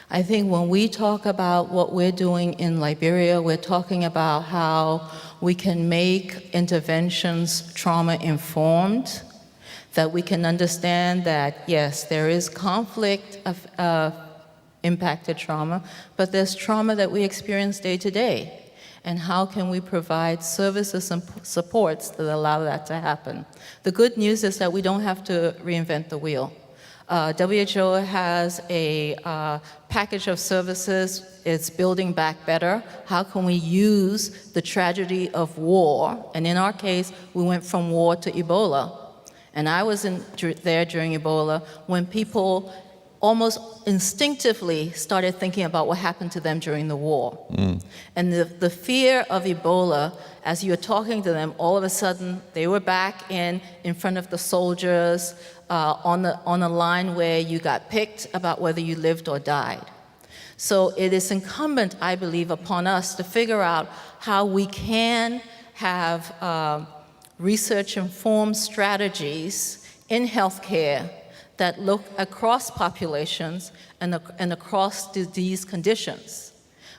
I think when we talk about what we're doing in Liberia, we're talking about how we can make interventions trauma-informed, that we can understand that, yes, there is conflict of impacted trauma, but there's trauma that we experience day to day. And how can we provide services and supports that allow that to happen? The good news is that we don't have to reinvent the wheel. WHO has a package of services. It's building back better. How can we use the tragedy of war? And in our case, we went from war to Ebola. And I was there during Ebola when people almost instinctively started thinking about what happened to them during the war. And the fear of Ebola, as you're talking to them, all of a sudden they were back in front of the soldiers on a line where you got picked about whether you lived or died. So it is incumbent, I believe, upon us to figure out how we can have research-informed strategies in healthcare that look across populations and across disease conditions.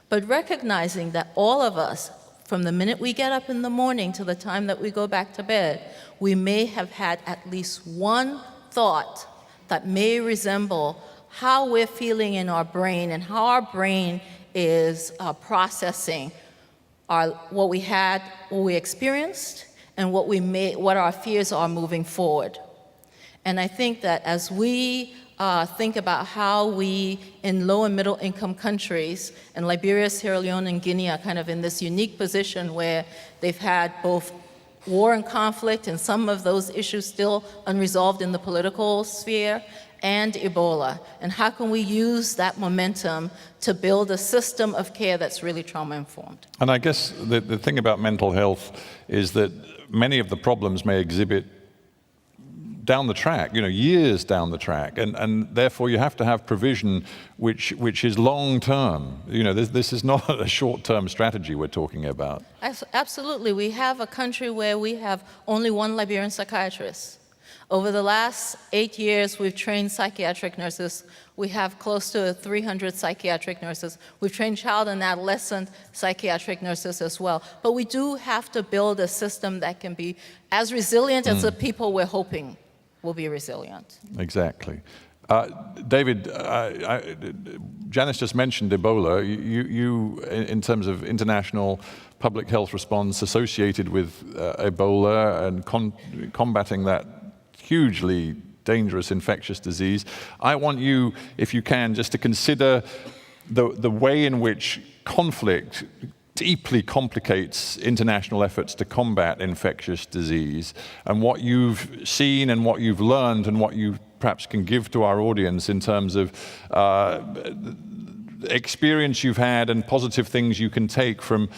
But recognizing that all of us, from the minute we get up in the morning to the time that we go back to bed, we may have had at least one thought that may resemble how we're feeling in our brain and how our brain is processing what we had, what we experienced, and what our fears are moving forward. And I think that as we think about how we, in low and middle income countries, and Liberia, Sierra Leone, and Guinea are kind of in this unique position where they've had both war and conflict and some of those issues still unresolved in the political sphere, and Ebola. And how can we use that momentum to build a system of care that's really trauma-informed? And I guess the thing about mental health is that many of the problems may exhibit down the track, years down the track, and therefore you have to have provision which is long term. This is not a short-term strategy we're talking about. Absolutely. We have a country where we have only one Liberian psychiatrist. Over the last 8 years, we've trained psychiatric nurses. We have close to 300 psychiatric nurses. We've trained child and adolescent psychiatric nurses as well. But we do have to build a system that can be as resilient as the people we're hoping will be resilient. Exactly. David, Janice just mentioned Ebola. You, in terms of international public health response associated with Ebola and combating that hugely dangerous infectious disease, I want you, if you can, just to consider the way in which conflict deeply complicates international efforts to combat infectious disease, and what you've seen and what you've learned and what you perhaps can give to our audience in terms of experience you've had and positive things you can take from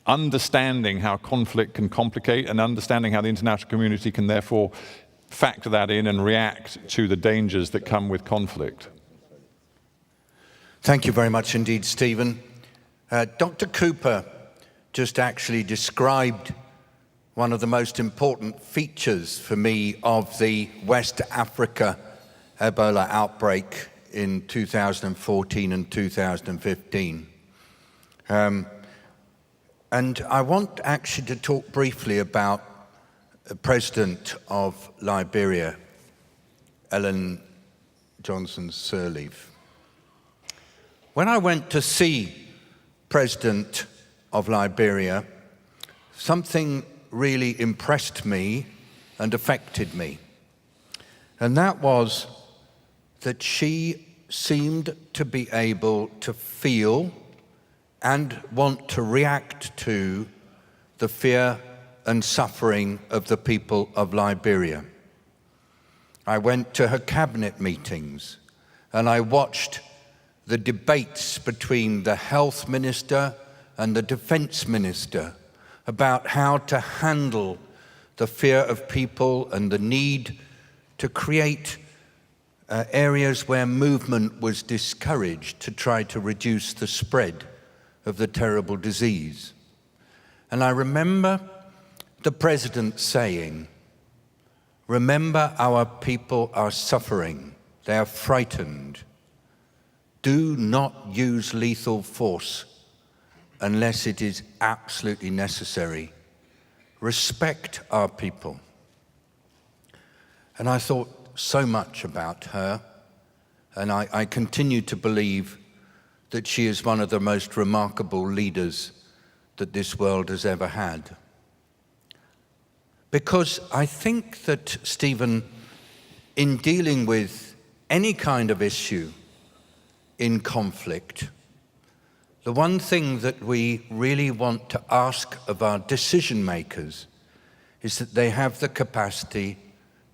understanding how conflict can complicate and understanding how the international community can therefore factor that in and react to the dangers that come with conflict. Thank you very much indeed, Stephen. Dr. Cooper just actually described one of the most important features for me of the West Africa Ebola outbreak in 2014 and 2015. And I want actually to talk briefly about the President of Liberia, Ellen Johnson Sirleaf. When I went to see President of Liberia, something really impressed me and affected me. And that was that she seemed to be able to feel and want to react to the fear and suffering of the people of Liberia. I went to her cabinet meetings and I watched the debates between the health minister and the defense minister about how to handle the fear of people and the need to create areas where movement was discouraged to try to reduce the spread of the terrible disease. And I remember the president saying, "Remember, our people are suffering, they are frightened. Do not use lethal force unless it is absolutely necessary. Respect our people." And I thought so much about her, and I continue to believe that she is one of the most remarkable leaders that this world has ever had. Because I think that, Stephen, in dealing with any kind of issue in conflict, the one thing that we really want to ask of our decision makers is that they have the capacity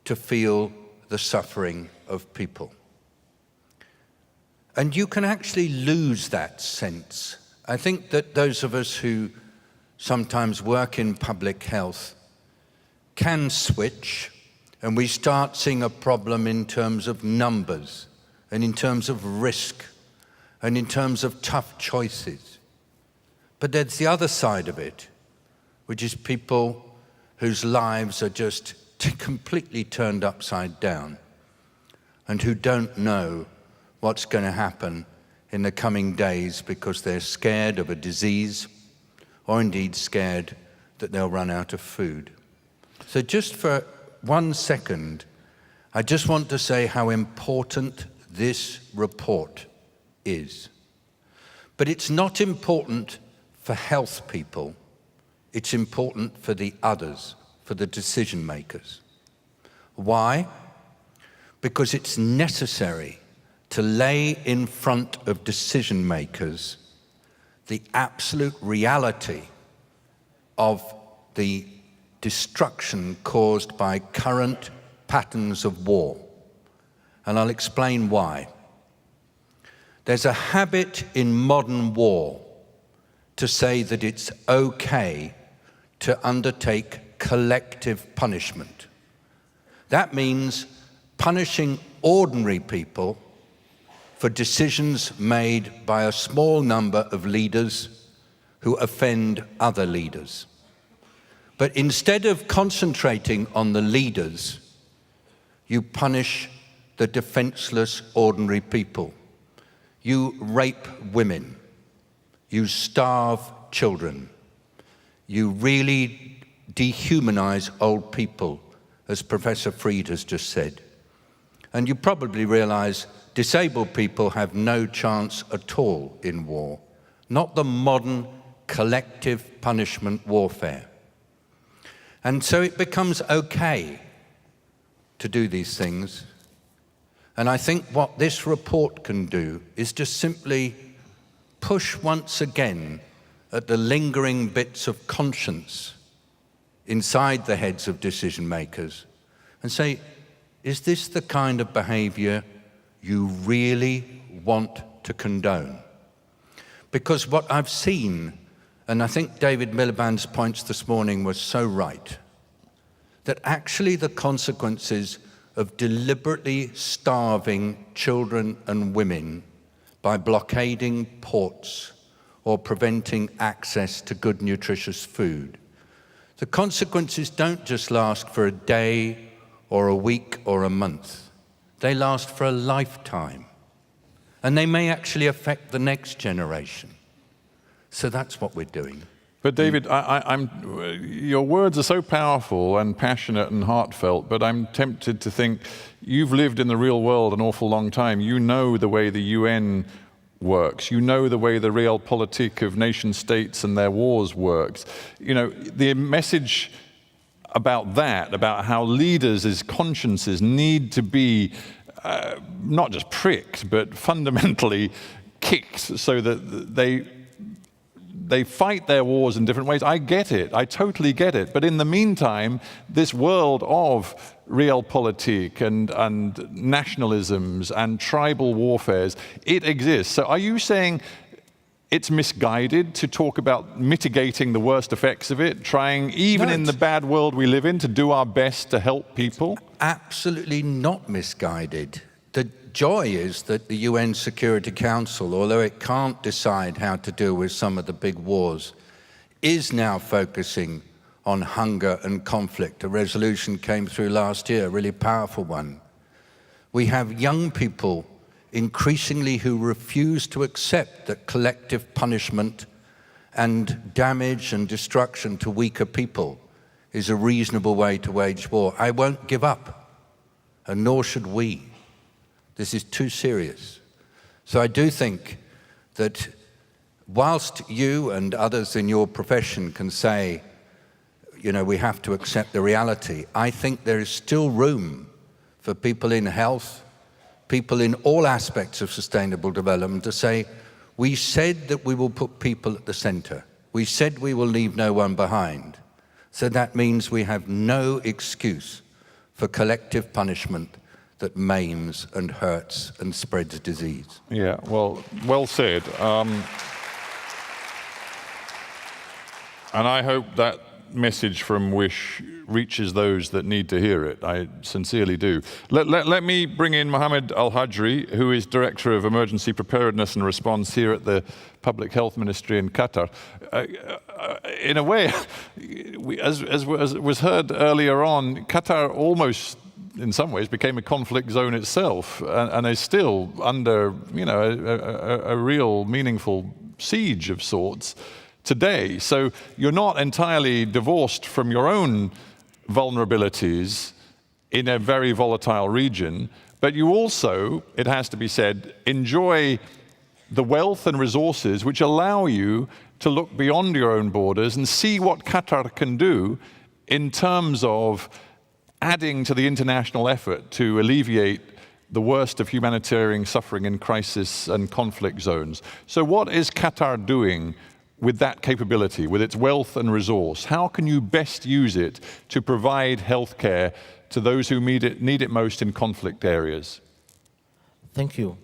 to feel the suffering of people. And you can actually lose that sense. I think that those of us who sometimes work in public health can switch, and we start seeing a problem in terms of numbers and in terms of risk and in terms of tough choices. But there's the other side of it, which is people whose lives are just completely turned upside down and who don't know what's going to happen in the coming days because they're scared of a disease or indeed scared that they'll run out of food. So just for 1 second, I just want to say how important this report is. But it's not important for health people. It's important for the others, for the decision makers. Why? Because it's necessary to lay in front of decision makers the absolute reality of the destruction caused by current patterns of war. And I'll explain why. There's a habit in modern war to say that it's okay to undertake collective punishment. That means punishing ordinary people for decisions made by a small number of leaders who offend other leaders. But instead of concentrating on the leaders, you punish the defenseless ordinary people. You rape women. You starve children. You really dehumanize old people, as Professor Fried has just said. And you probably realize disabled people have no chance at all in war, not the modern collective punishment warfare. And so it becomes okay to do these things. And I think what this report can do is just simply push once again at the lingering bits of conscience inside the heads of decision makers and say, is this the kind of behavior you really want to condone? Because what I've seen, and I think David Miliband's points this morning were so right, that actually the consequences of deliberately starving children and women by blockading ports or preventing access to good, nutritious food, the consequences don't just last for a day or a week or a month. They last for a lifetime. And they may actually affect the next generation. So that's what we're doing. But David, your words are so powerful and passionate and heartfelt, but I'm tempted to think you've lived in the real world an awful long time. You know the way the UN works. You know the way the realpolitik of nation states and their wars works. You know, the message about that, about how leaders' consciences need to be not just pricked, but fundamentally kicked so that they fight their wars in different ways. I get it. I totally get it. But in the meantime, this world of realpolitik and nationalisms and tribal warfares, it exists. So are you saying it's misguided to talk about mitigating the worst effects of it, trying, even in the bad world we live in, to do our best to help people? Absolutely not misguided. The joy is that the UN Security Council, although it can't decide how to deal with some of the big wars, is now focusing on hunger and conflict. A resolution came through last year, a really powerful one. We have young people increasingly who refuse to accept that collective punishment and damage and destruction to weaker people is a reasonable way to wage war. I won't give up, and nor should we. This is too serious. So I do think that whilst you and others in your profession can say, you know, we have to accept the reality, I think there is still room for people in health, people in all aspects of sustainable development to say, we said that we will put people at the center. We said we will leave no one behind. So that means we have no excuse for collective punishment that maims and hurts and spreads disease. Yeah, well said. And I hope that message from Wish reaches those that need to hear it. I sincerely do. Let me bring in Mohammed Al-Hajri, who is Director of Emergency Preparedness and Response here at the Public Health Ministry in Qatar. In a way, as was heard earlier on, Qatar almost, in some ways, became a conflict zone itself, and is still under, you know, a real meaningful siege of sorts today. So you're not entirely divorced from your own vulnerabilities in a very volatile region, but you also, it has to be said, enjoy the wealth and resources which allow you to look beyond your own borders and see what Qatar can do in terms of adding to the international effort to alleviate the worst of humanitarian suffering in crisis and conflict zones. So what is Qatar doing with that capability, with its wealth and resource? How can you best use it to provide healthcare to those who need it most in conflict areas? Thank you.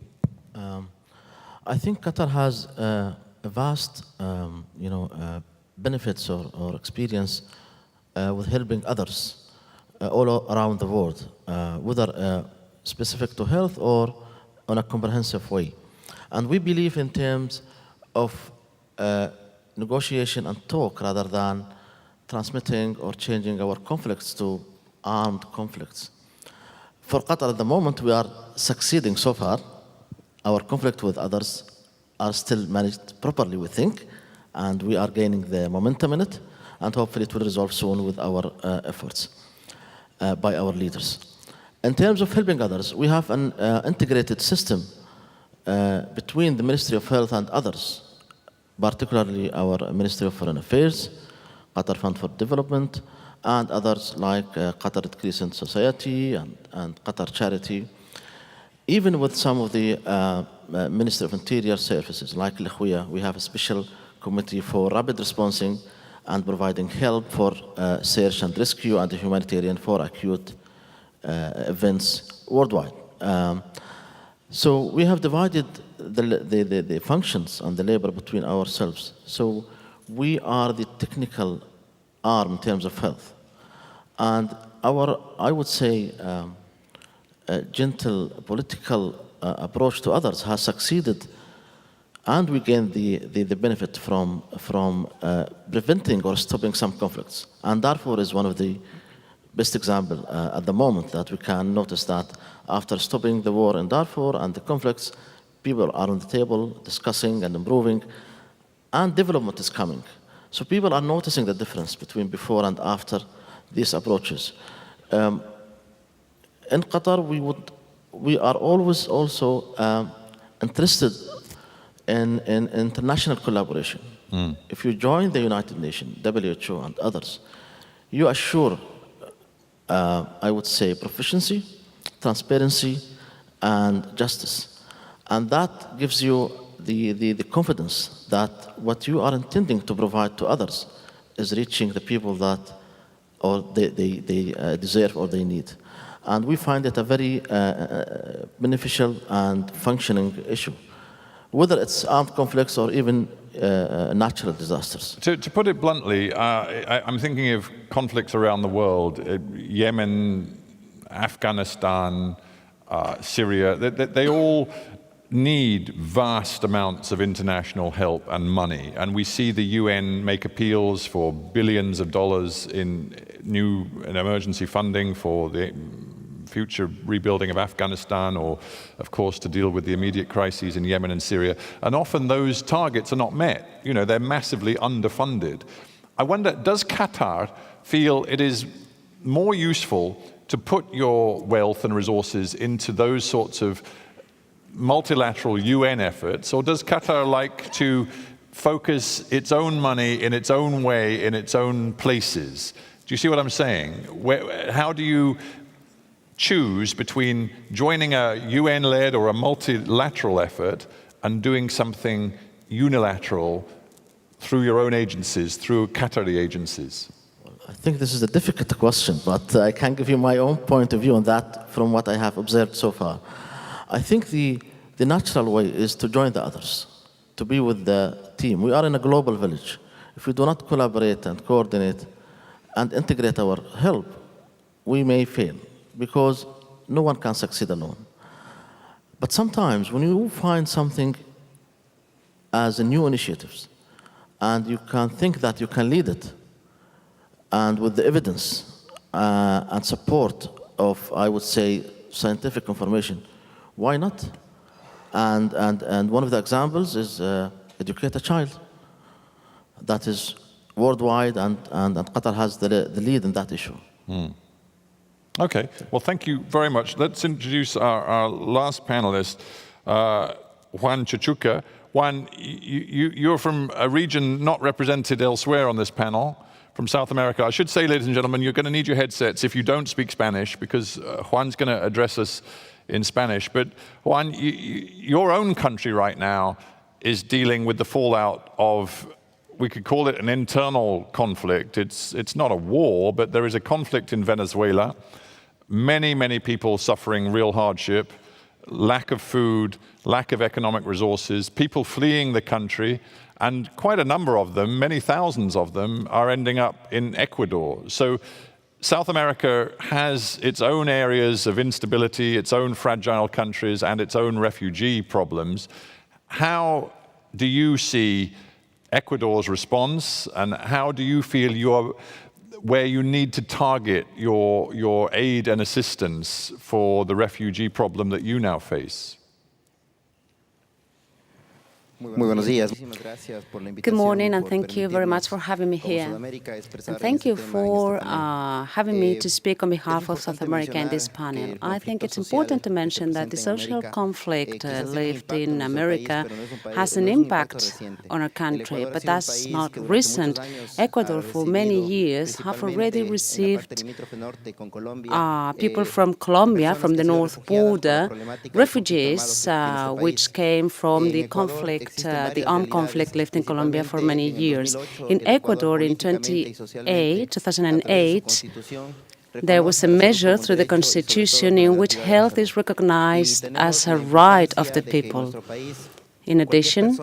I think Qatar has a vast, benefits or experience with helping others all around the world, whether specific to health or on a comprehensive way. And we believe in terms of negotiation and talk rather than transmitting or changing our conflicts to armed conflicts. For Qatar at the moment, we are succeeding so far. Our conflict with others are still managed properly, we think, and we are gaining the momentum in it, and hopefully it will resolve soon with our efforts by our leaders. In terms of helping others, we have an integrated system between the Ministry of Health and others, particularly our Ministry of Foreign Affairs, Qatar Fund for Development, and others like Qatar Red Crescent Society and Qatar Charity. Even with some of the Ministry of Interior services, like Al-Khouya, we have a special committee for rapid responding and providing help for search and rescue and humanitarian for acute events worldwide. So we have divided the functions and the labor between ourselves. So we are the technical arm in terms of health. And our, I would say, gentle political approach to others has succeeded, and we gain the benefit from preventing or stopping some conflicts. And Darfur is one of the best example at the moment that we can notice that after stopping the war in Darfur and the conflicts, people are on the table discussing and improving, and development is coming. So people are noticing the difference between before and after these approaches. In Qatar, we are always also interested in international collaboration. If you join the United Nations, WHO, and others, you assure, I would say, proficiency, transparency, and justice. And that gives you the confidence that what you are intending to provide to others is reaching the people that or they deserve or they need. And we find it a very beneficial and functioning issue, whether it's armed conflicts or even natural disasters. To put it bluntly, I'm thinking of conflicts around the world, Yemen, Afghanistan, Syria. They all need vast amounts of international help and money. And we see the UN make appeals for billions of dollars in new and emergency funding for the future rebuilding of Afghanistan, or, of course, to deal with the immediate crises in Yemen and Syria. And often those targets are not met. You know, they're massively underfunded. I wonder, does Qatar feel it is more useful to put your wealth and resources into those sorts of multilateral UN efforts, or does Qatar like to focus its own money in its own way, in its own places? Do you see what I'm saying? How do you choose between joining a UN-led or a multilateral effort and doing something unilateral through your own agencies, through Qatari agencies? I think this is a difficult question, but I can give you my own point of view on that from what I have observed so far. I think the natural way is to join the others, to be with the team. We are in a global village. If we do not collaborate and coordinate and integrate our help, we may fail, because no one can succeed alone. But sometimes when you find something as a new initiatives, and you can think that you can lead it, and with the evidence and support of, I would say, scientific information, why not? And one of the examples is educate a child. That is worldwide, and Qatar has the lead in that issue. Okay, well, thank you very much. Let's introduce our last panelist, Juan Chachuca. Juan, you're from a region not represented elsewhere on this panel, from South America. I should say, ladies and gentlemen, you're going to need your headsets if you don't speak Spanish, because Juan's going to address us in Spanish. But Juan, your own country right now is dealing with the fallout of, we could call it an internal conflict. It's not a war, but there is a conflict in Venezuela. Many, many people suffering real hardship, lack of food, lack of economic resources, people fleeing the country, and quite a number of them, many thousands of them, are ending up in Ecuador. So South America has its own areas of instability, its own fragile countries, and its own refugee problems. How do you see Ecuador's response, and how do you feel where you need to target your aid and assistance for the refugee problem that you now face? Good morning, and thank you very much for having me here. And thank you for having me to speak on behalf of South America in this panel. I think it's important to mention that the social conflict lived in America has an impact on our country, but that's not recent. Ecuador, for many years, have already received people from Colombia, from the north border, refugees which came from the conflict, the armed conflict lived in Colombia for many years. In Ecuador in 2008, there was a measure through the Constitution in which health is recognized as a right of the people. In addition,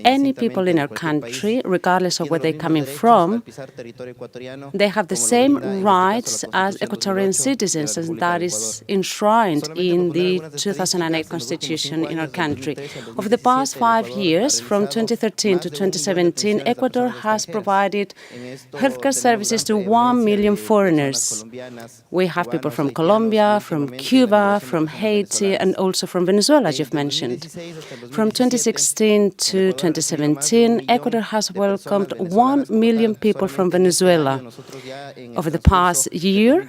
any people in our country, regardless of where they're coming from, they have the same rights as Ecuadorian citizens, and that is enshrined in the 2008 Constitution in our country. Over the past 5 years, from 2013 to 2017, Ecuador has provided healthcare services to 1 million foreigners. We have people from Colombia, from Cuba, from Haiti, and also from Venezuela, as you've mentioned. From 2016 to 2017, Ecuador has welcomed 1 million people from Venezuela. Over the past year,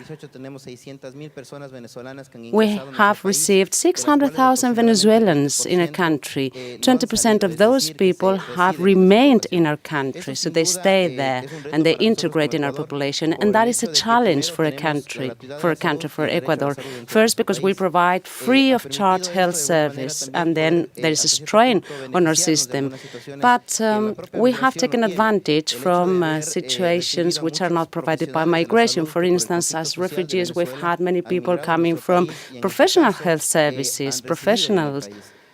we have received 600,000 Venezuelans in our country. 20% of those people have remained in our country, so they stay there and they integrate in our population. And that is a challenge for a country, for Ecuador. First, because we provide free of charge health service, and then there is a strain on our system. But we have taken advantage from situations which are not provided by migration. For instance, as refugees, we've had many people coming from professional health services, professionals,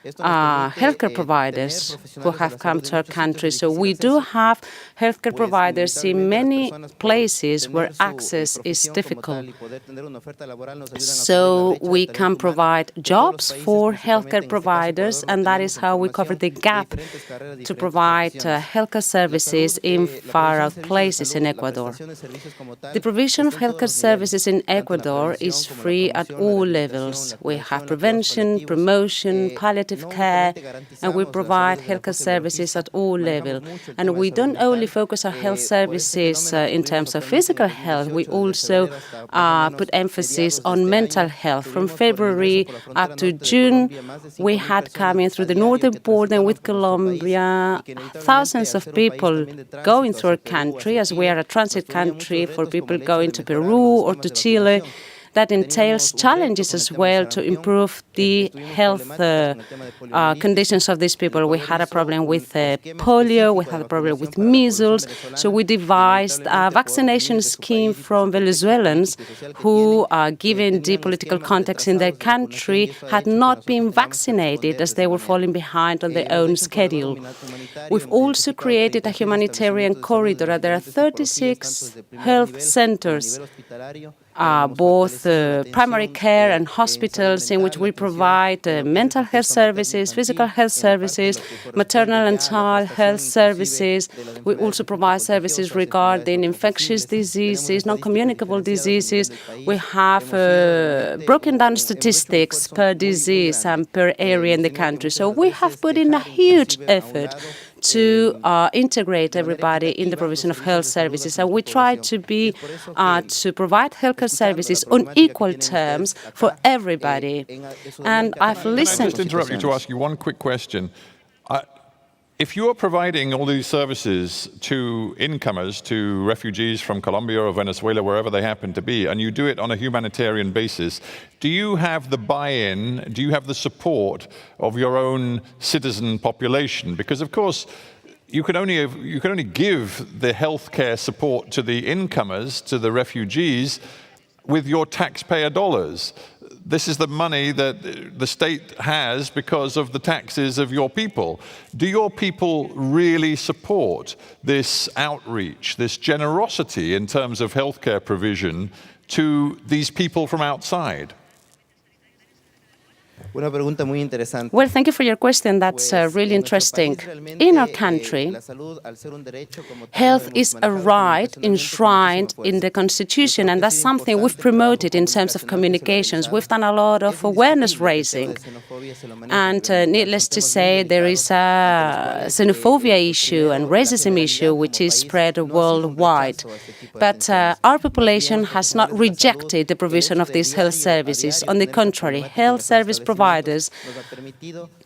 healthcare providers who have come to our country. So we do have healthcare providers in many places where access is difficult. So we can provide jobs for healthcare providers, and that is how we cover the gap to provide healthcare services in far-out places in Ecuador. The provision of healthcare services in Ecuador is free at all levels. We have prevention, promotion, palliative care, and we provide healthcare services at all levels. And we don't only focus on health services in terms of physical health, we also put emphasis on mental health. From February up to June, we had coming through the northern border with Colombia thousands of people going through our country, as we are a transit country for people going to Peru or to Chile. That entails challenges as well to improve the health conditions of these people. We had a problem with polio, we had a problem with measles, so we devised a vaccination scheme from Venezuelans who, given the political context in their country, had not been vaccinated as they were falling behind on their own schedule. We've also created a humanitarian corridor. There are 36 health centers, both primary care and hospitals, in which we provide mental health services, physical health services, maternal and child health services. We also provide services regarding infectious diseases, non-communicable diseases. We have broken down statistics per disease and per area in the country. So we have put in a huge effort to integrate everybody in the provision of health services. And we try to provide healthcare services on equal terms for everybody. And I've listened. Can I just interrupt you to ask you one quick question? If you are providing all these services to incomers, to refugees from Colombia or Venezuela, wherever they happen to be, and you do it on a humanitarian basis, do you have the buy-in, do you have the support of your own citizen population? Because, of course, you can only give the healthcare support to the incomers, to the refugees, with your taxpayer dollars. This is the money that the state has because of the taxes of your people. Do your people really support this outreach, this generosity in terms of healthcare provision to these people from outside? Well, thank you for your question. That's really interesting. In our country, health is a right enshrined in the Constitution, and that's something we've promoted in terms of communications. We've done a lot of awareness raising. And needless to say, there is a xenophobia issue and racism issue which is spread worldwide. But our population has not rejected the provision of these health services. On the contrary, health service providers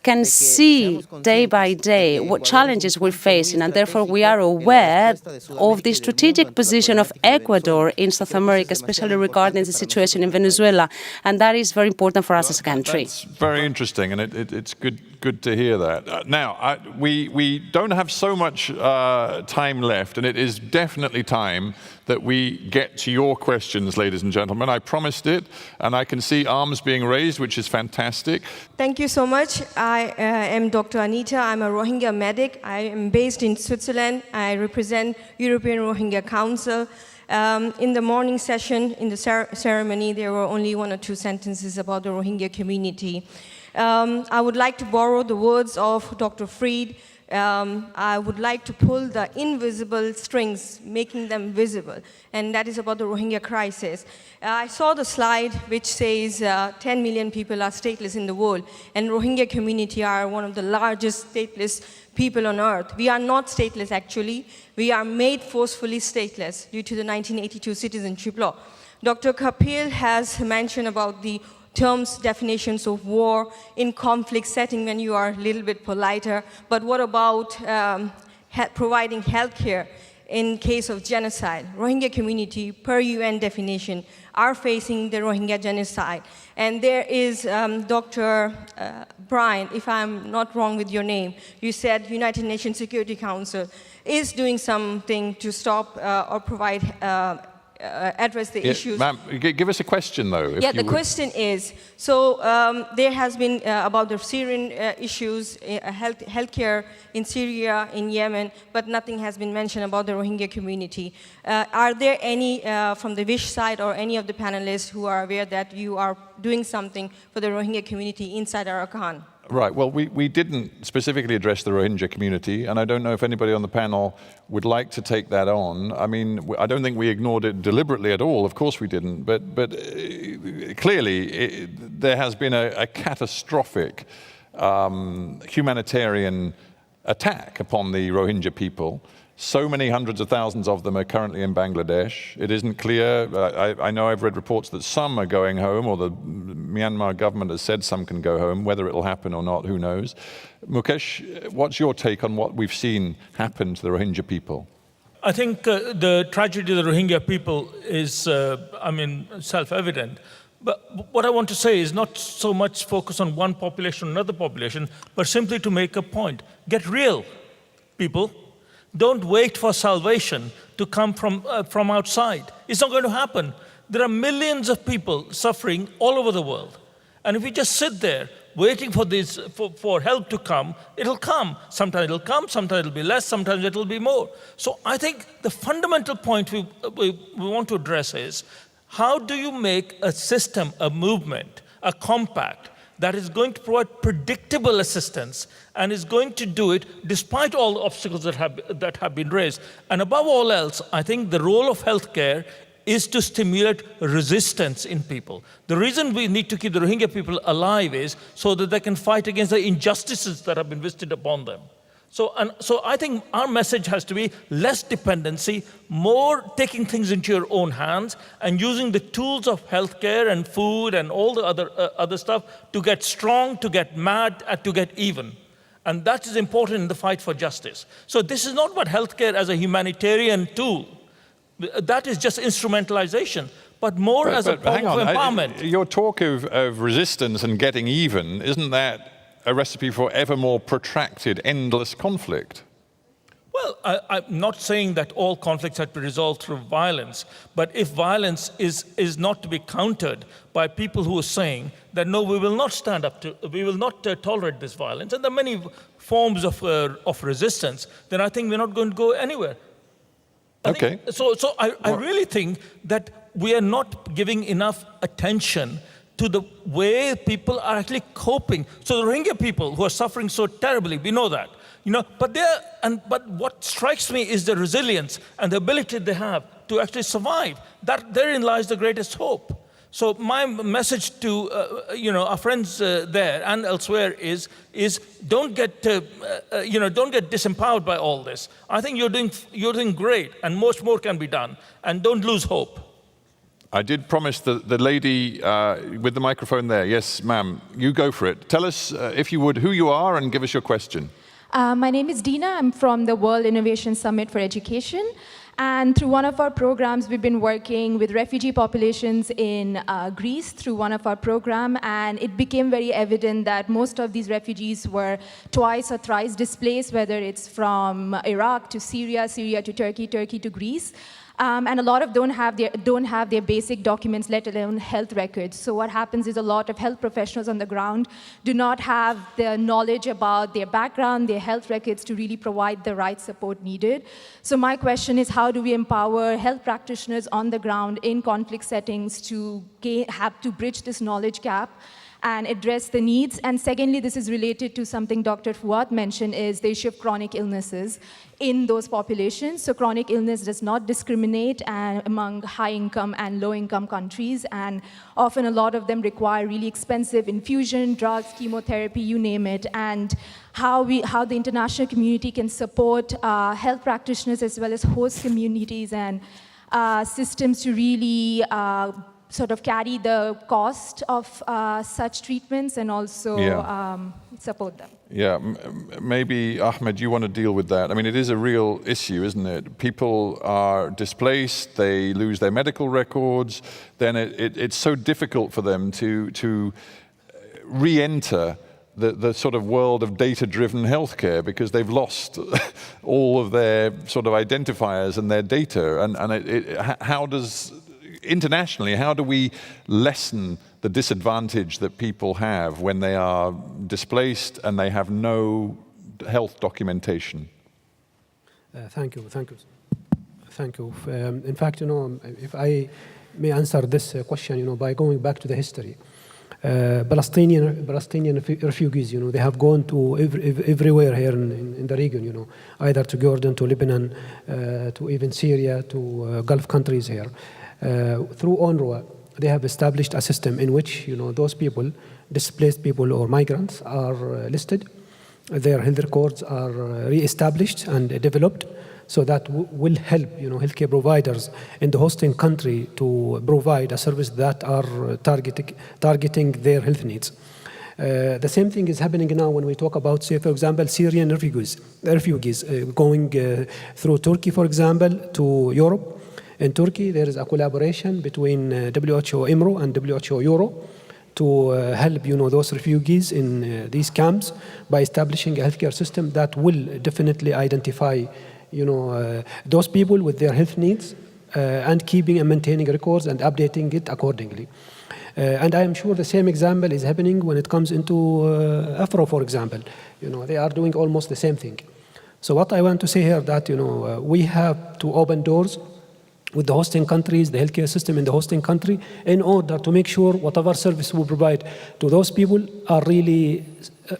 can see day by day what challenges we're facing, and therefore we are aware of the strategic position of Ecuador in South America, especially regarding the situation in Venezuela, and that is very important for us as a country. That's very interesting, and it's good to hear that. Now, we don't have so much time left, and it is definitely time that we get to your questions, ladies and gentlemen. I promised it, and I can see arms being raised, which is fantastic. Thank you so much. I am Dr. Anita. I'm a Rohingya medic. I am based in Switzerland. I represent European Rohingya Council. In the morning session, in the ceremony, there were only 1 or 2 sentences about the Rohingya community. I would like to borrow the words of Dr. Fried. I would like to pull the invisible strings, making them visible, and that is about the Rohingya crisis. I saw the slide which says 10 million people are stateless in the world, and Rohingya community are one of the largest stateless people on earth. We are not stateless, actually. We are made forcefully stateless due to the 1982 citizenship law. Dr. Kapil has mentioned about the terms, definitions of war in conflict setting when you are a little bit politer. But what about providing health care in case of genocide? Rohingya community, per UN definition, are facing the Rohingya genocide. And there is Dr. Brian, if I'm not wrong with your name, you said United Nations Security Council is doing something to stop or provide address the issues. Ma'am, give us a question, though. Yeah, the question is, so there has been about the Syrian issues, healthcare in Syria, in Yemen, but nothing has been mentioned about the Rohingya community. Are there any from the WISH side or any of the panelists who are aware that you are doing something for the Rohingya community inside Arakan? Right. Well, we didn't specifically address the Rohingya community, and I don't know if anybody on the panel would like to take that on. I mean, I don't think we ignored it deliberately at all. Of course we didn't. But clearly, there has been a catastrophic humanitarian attack upon the Rohingya people. So many hundreds of thousands of them are currently in Bangladesh. It isn't clear. I know I've read reports that some are going home, or the Myanmar government has said some can go home. Whether it'll happen or not, who knows? Mukesh, what's your take on what we've seen happen to the Rohingya people? I think the tragedy of the Rohingya people is, self-evident. But what I want to say is not so much focus on one population or another population, but simply to make a point. Get real, people. Don't wait for salvation to come from outside. It's not going to happen. There are millions of people suffering all over the world. And if we just sit there waiting for help to come, it'll come. Sometimes it'll come, sometimes it'll be less, sometimes it'll be more. So I think the fundamental point we want to address is, how do you make a system, a movement, a compact that is going to provide predictable assistance and is going to do it despite all the obstacles that have been raised? And above all else, I think the role of healthcare is to stimulate resistance in people. The reason we need to keep the Rohingya people alive is so that they can fight against the injustices that have been visited upon them. So I think our message has to be less dependency, more taking things into your own hands and using the tools of healthcare and food and all the other stuff to get strong, to get mad, and to get even. And that is important in the fight for justice. So this is not about healthcare as a humanitarian tool. That is just instrumentalization, but more as a form of empowerment. Your talk of resistance and getting even, isn't that a recipe for ever more protracted, endless conflict? Well, I'm not saying that all conflicts have to be resolved through violence, but if violence is not to be countered by people who are saying that no, we will not stand up to, we will not tolerate this violence, and there are many forms of resistance, then I think we're not going to go anywhere. I really think that we are not giving enough attention to the way people are actually coping. So the Rohingya people who are suffering so terribly, we know that, but what strikes me is the resilience and the ability they have to actually survive. That therein lies the greatest hope. So my message to our friends there and elsewhere is don't get disempowered by all this. I think you're doing great, and much more can be done, and don't lose hope. I did promise the lady with the microphone there. Yes, ma'am, you go for it. Tell us, if you would, who you are and give us your question. My name is Dina. I'm from the World Innovation Summit for Education. And through one of our programs, we've been working with refugee populations in Greece through one of our programs. And it became very evident that most of these refugees were twice or thrice displaced, whether it's from Iraq to Syria, Syria to Turkey, Turkey to Greece. And a lot of don't have their basic documents, let alone health records. So what happens is a lot of health professionals on the ground do not have the knowledge about their background, their health records to really provide the right support needed. So my question is, how do we empower health practitioners on the ground in conflict settings to bridge this knowledge gap and address the needs? And secondly, this is related to something Dr. Fuad mentioned, is the issue of chronic illnesses in those populations. So chronic illness does not discriminate among high-income and low-income countries, and often a lot of them require really expensive infusion, drugs, chemotherapy, you name it, and how the international community can support health practitioners as well as host communities and systems to really sort of carry the cost of such treatments and also support them. Yeah, maybe, Ahmed, you want to deal with that. I mean, it is a real issue, isn't it? People are displaced, they lose their medical records, then it's so difficult for them to re-enter the sort of world of data-driven healthcare because they've lost all of their sort of identifiers and their data. Internationally, how do we lessen the disadvantage that people have when they are displaced and they have no health documentation? Thank you. In fact, if I may answer this question, by going back to the history. Palestinian refugees, they have gone to everywhere here in the region, either to Jordan, to Lebanon, to even Syria, to Gulf countries here. Through UNRWA, they have established a system in which, those people, displaced people or migrants, are listed. Their health records are re-established and developed, so that will help, healthcare providers in the hosting country to provide a service that are targeting their health needs. The same thing is happening now when we talk about, say, for example, Syrian refugees going through Turkey, for example, to Europe. In Turkey, there is a collaboration between WHO IMRO and WHO Euro to help those refugees in these camps by establishing a healthcare system that will definitely identify those people with their health needs and keeping and maintaining records and updating it accordingly. And I am sure the same example is happening when it comes into Afro, for example. They are doing almost the same thing. So what I want to say here that we have to open doors with the hosting countries, the healthcare system in the hosting country, in order to make sure whatever service we provide to those people are really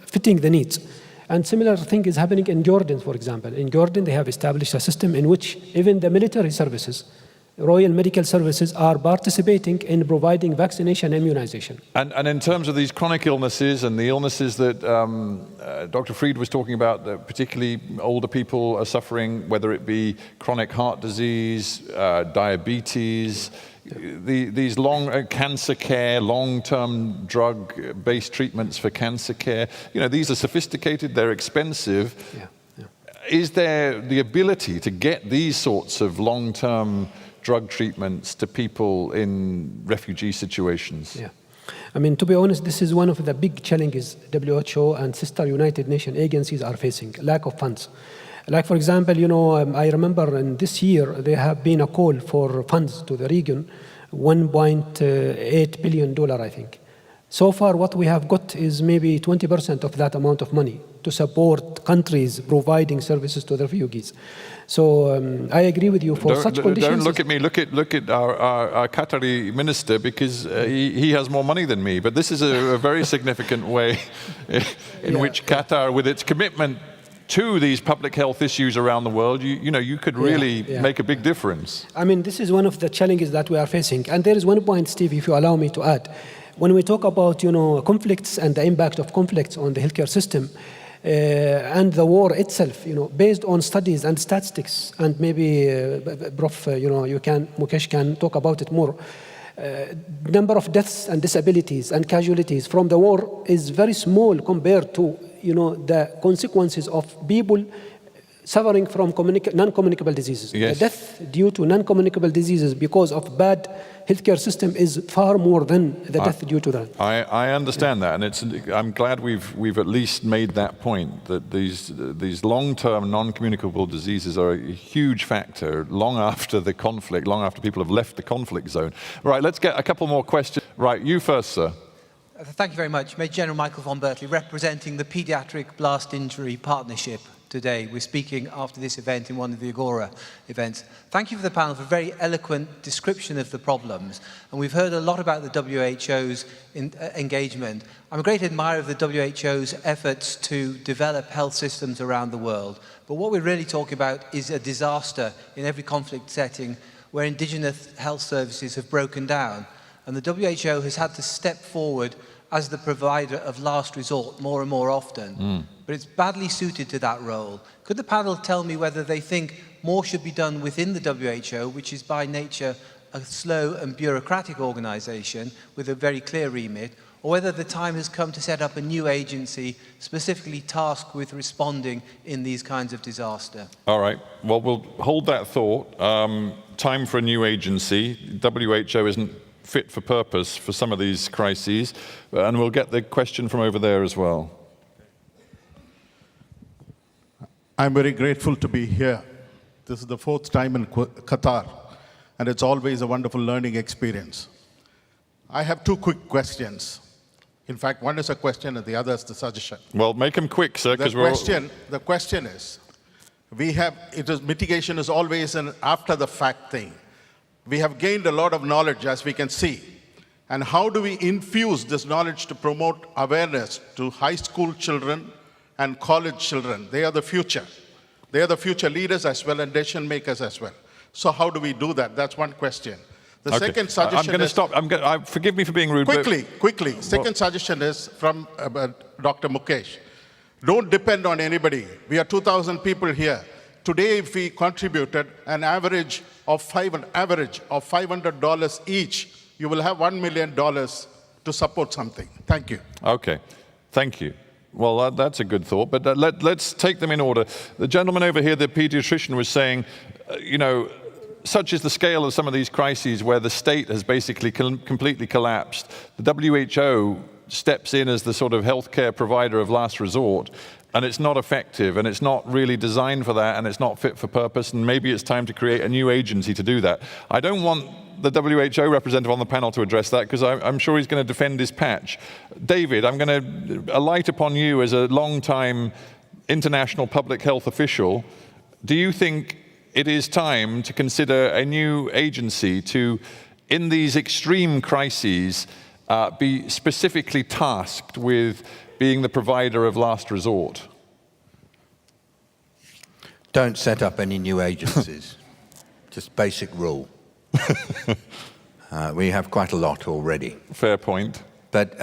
fitting the needs. And similar thing is happening in Jordan, for example. In Jordan, they have established a system in which even the military services Royal Medical Services are participating in providing vaccination and immunization. And in terms of these chronic illnesses and the illnesses that Dr. Fried was talking about, that particularly older people are suffering, whether it be chronic heart disease, diabetes, these long cancer care, long-term drug-based treatments for cancer care, these are sophisticated, they're expensive. Yeah. Is there the ability to get these sorts of long-term drug treatments to people in refugee situations? Yeah. I mean, to be honest, this is one of the big challenges WHO and sister United Nations agencies are facing, lack of funds. Like, for example, I remember in this year, there have been a call for funds to the region, $1.8 billion, I think. So far, what we have got is maybe 20% of that amount of money to support countries providing services to the refugees. So I agree with you. For such conditions, don't look at me. Look at our Qatari minister, because he has more money than me. But this is a very significant way in which Qatar, with its commitment to these public health issues around the world, you could really make a big difference. I mean, this is one of the challenges that we are facing. And there is one point, Steve, if you allow me to add. When we talk about conflicts and the impact of conflicts on the healthcare system and the war itself, based on studies and statistics, and maybe Prof, Mukesh can talk about it more. Number of deaths and disabilities and casualties from the war is very small compared to the consequences of people suffering from non-communicable diseases. Yes. The death due to non-communicable diseases because of bad healthcare system is far more than the death due to that. I understand that, and I'm glad we've at least made that point, that these long-term non-communicable diseases are a huge factor long after the conflict, long after people have left the conflict zone. Right, let's get a couple more questions. Right, you first, sir. Thank you very much. Major General Michael von Bertley, representing the Pediatric Blast Injury Partnership today. We're speaking after this event in one of the Agora events. Thank you for the panel for a very eloquent description of the problems. And we've heard a lot about the WHO's engagement. I'm a great admirer of the WHO's efforts to develop health systems around the world. But what we're really talking about is a disaster in every conflict setting where indigenous health services have broken down. And the WHO has had to step forward as the provider of last resort more and more often. But it's badly suited to that role. Could the panel tell me whether they think more should be done within the WHO, which is by nature a slow and bureaucratic organization with a very clear remit, or whether the time has come to set up a new agency specifically tasked with responding in these kinds of disaster? All right, well, we'll hold that thought. Time for a new agency. WHO isn't fit for purpose for some of these crises, and we'll get the question from over there as well. I'm very grateful to be here. This is the 4th time in Qatar, and it's always a wonderful learning experience. I have 2 quick questions. In fact, one is a question and the other is the suggestion. Well, make them quick, sir, because the question is, mitigation is always an after-the-fact thing. We have gained a lot of knowledge, as we can see. And how do we infuse this knowledge to promote awareness to high school children and college children? They are the future. They are the future leaders as well and decision makers as well. So how do we do that? That's one question. The second suggestion I'm going to stop. Forgive me for being rude. Quickly. Second suggestion is from Dr. Mukesh. Don't depend on anybody. We are 2,000 people here. Today, if we contributed an average of $500 each, you will have $1 million to support something. Thank you. Okay, thank you. Well, that's a good thought, but let's take them in order. The gentleman over here, the pediatrician, was saying, such is the scale of some of these crises where the state has basically completely collapsed. The WHO steps in as the sort of healthcare provider of last resort, and it's not effective, and it's not really designed for that, and it's not fit for purpose, and maybe it's time to create a new agency to do that. I don't want the WHO representative on the panel to address that, because I'm sure he's going to defend his patch. David, I'm going to alight upon you as a long-time international public health official. Do you think it is time to consider a new agency to, in these extreme crises, be specifically tasked with being the provider of last resort? Don't set up any new agencies. Just basic rule. We have quite a lot already. Fair point. But,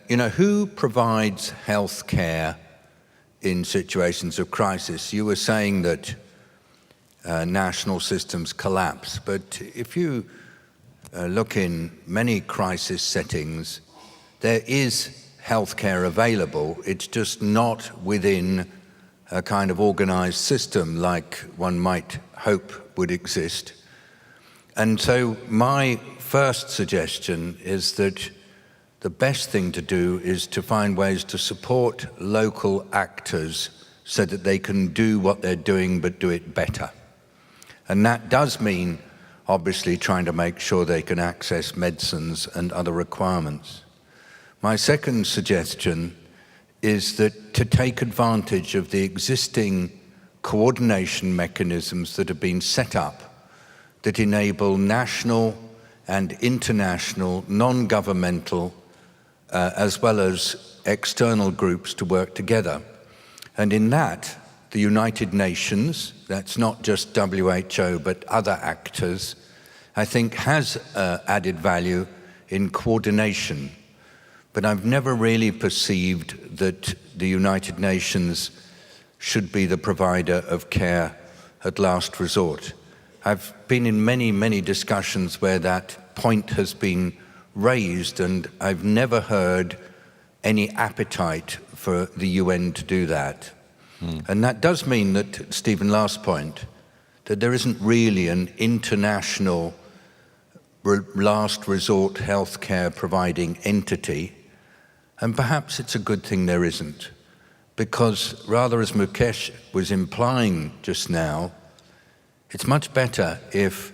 you know, who provides health care in situations of crisis? You were saying that national systems collapse, but if you look in many crisis settings, there is healthcare available. It's just not within a kind of organized system like one might hope would exist. And so my first suggestion is that the best thing to do is to find ways to support local actors so that they can do what they're doing but do it better. And that does mean, obviously, trying to make sure they can access medicines and other requirements. My second suggestion is that to take advantage of the existing coordination mechanisms that have been set up that enable national and international, non-governmental, as well as external groups to work together. And in that, the United Nations, that's not just WHO, but other actors, I think has added value in coordination. But I've never really perceived that the United Nations should be the provider of care at last resort. I've been in many, many discussions where that point has been raised, and I've never heard any appetite for the UN to do that. And that does mean that, Stephen, last point, that there isn't really an international last resort healthcare providing entity, and perhaps it's a good thing there isn't, because rather as Mukesh was implying just now, it's much better if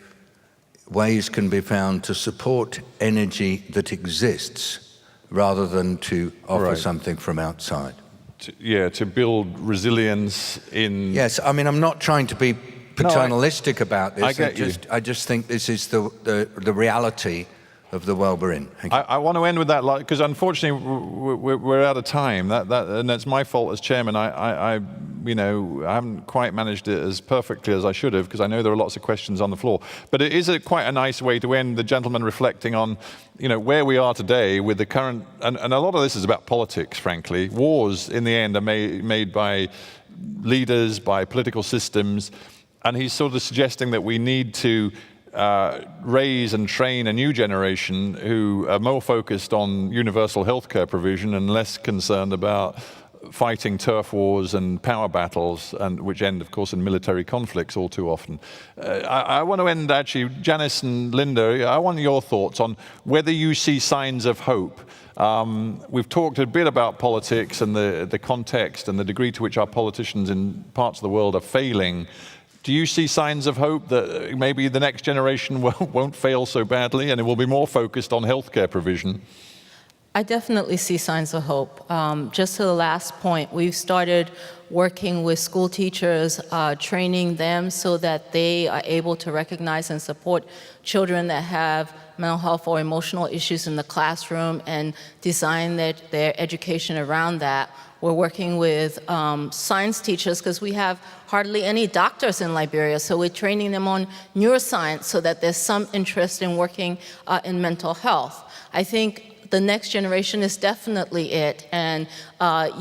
ways can be found to support energy that exists rather than to offer something from outside. To build resilience in... Yes, I mean, I'm not trying to be paternalistic about this. I get you. I just think this is the reality of the world we're in. I want to end with that, because unfortunately we're out of time. And that's my fault as chairman. I haven't quite managed it as perfectly as I should have, because I know there are lots of questions on the floor. But it is quite a nice way to end, the gentleman reflecting on, where we are today with the current, and a lot of this is about politics, frankly. Wars, in the end, are made by leaders, by political systems, and he's sort of suggesting that we need to raise and train a new generation who are more focused on universal healthcare provision and less concerned about fighting turf wars and power battles, and which end, of course, in military conflicts all too often. I want to end, actually, Janice and Linda, I want your thoughts on whether you see signs of hope. We've talked a bit about politics and the context and the degree to which our politicians in parts of the world are failing. Do you see signs of hope that maybe the next generation won't fail so badly and it will be more focused on healthcare provision? I definitely see signs of hope. Just to the last point, we've started working with school teachers, training them so that they are able to recognize and support children that have mental health or emotional issues in the classroom and design their education around that. We're working with science teachers because we have hardly any doctors in Liberia, so we're training them on neuroscience so that there's some interest in working in mental health. I think the next generation is definitely it, and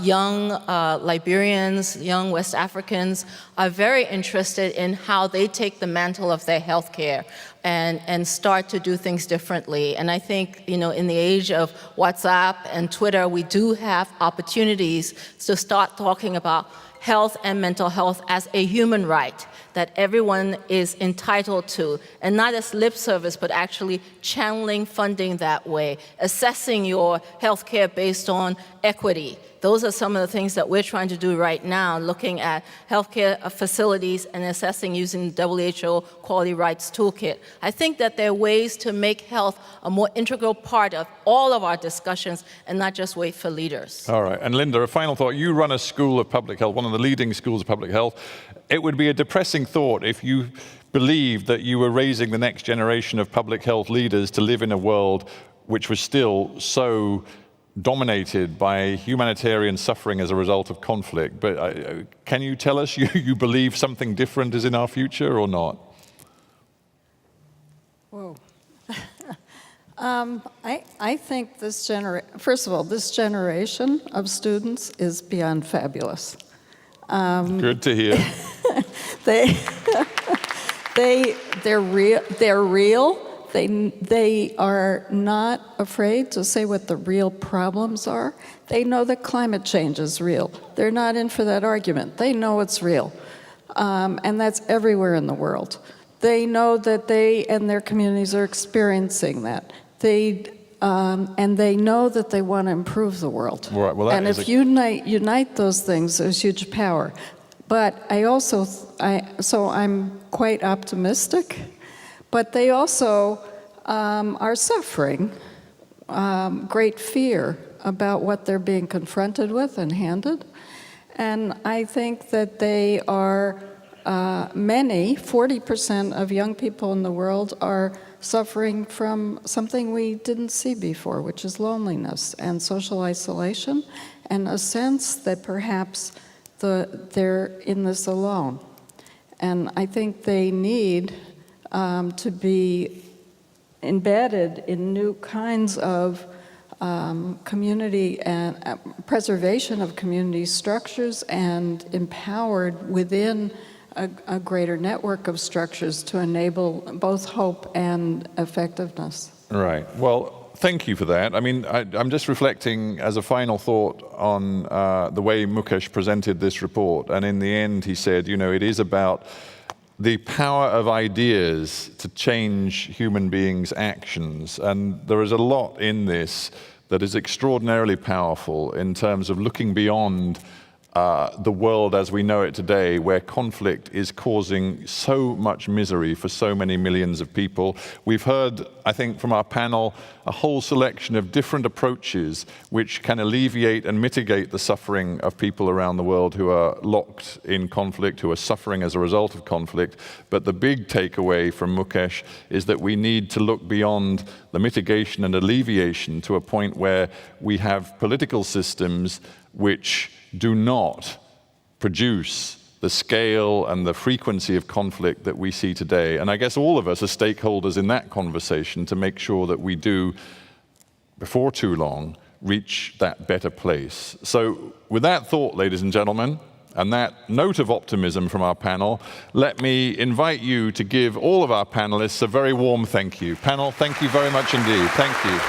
young Liberians, young West Africans are very interested in how they take the mantle of their healthcare and start to do things differently. And I think, in the age of WhatsApp and Twitter, we do have opportunities to start talking about health and mental health as a human right that everyone is entitled to, and not as lip service, but actually channeling funding that way, assessing your healthcare based on equity. Those are some of the things that we're trying to do right now, looking at healthcare facilities and assessing using the WHO Quality Rights Toolkit. I think that there are ways to make health a more integral part of all of our discussions and not just wait for leaders. All right, and Linda, a final thought. You run a school of public health, one of the leading schools of public health. It would be a depressing thought if you believed that you were raising the next generation of public health leaders to live in a world which was still so dominated by humanitarian suffering as a result of conflict. But can you tell us you believe something different is in our future or not? Whoa. I think first of all, this generation of students is beyond fabulous. Good to hear. They're real. They are not afraid to say what the real problems are. They know that climate change is real. They're not in for that argument. They know it's real. And that's everywhere in the world. They know that they and their communities are experiencing that. And they know that they want to improve the world. Right, well, and if you unite those things, there's huge power. But so I'm quite optimistic. But they also are suffering great fear about what they're being confronted with and handed. And I think that they are, 40% of young people in the world are suffering from something we didn't see before, which is loneliness and social isolation, and a sense that perhaps they're in this alone. And I think they need to be embedded in new kinds of community and preservation of community structures and empowered within a greater network of structures to enable both hope and effectiveness. Right. Well, thank you for that. I mean, I'm just reflecting as a final thought on the way Mukesh presented this report. And in the end, he said, you know, it is about the power of ideas to change human beings' actions. And there is a lot in this that is extraordinarily powerful in terms of looking beyond the world as we know it today, where conflict is causing so much misery for so many millions of people. We've heard, I think, from our panel, a whole selection of different approaches which can alleviate and mitigate the suffering of people around the world who are locked in conflict, who are suffering as a result of conflict. But the big takeaway from Mukesh is that we need to look beyond the mitigation and alleviation to a point where we have political systems which do not produce the scale and the frequency of conflict that we see today. And I guess all of us are stakeholders in that conversation to make sure that we do, before too long, reach that better place. So with that thought, ladies and gentlemen, and that note of optimism from our panel, let me invite you to give all of our panelists a very warm thank you. Panel, thank you very much indeed. Thank you.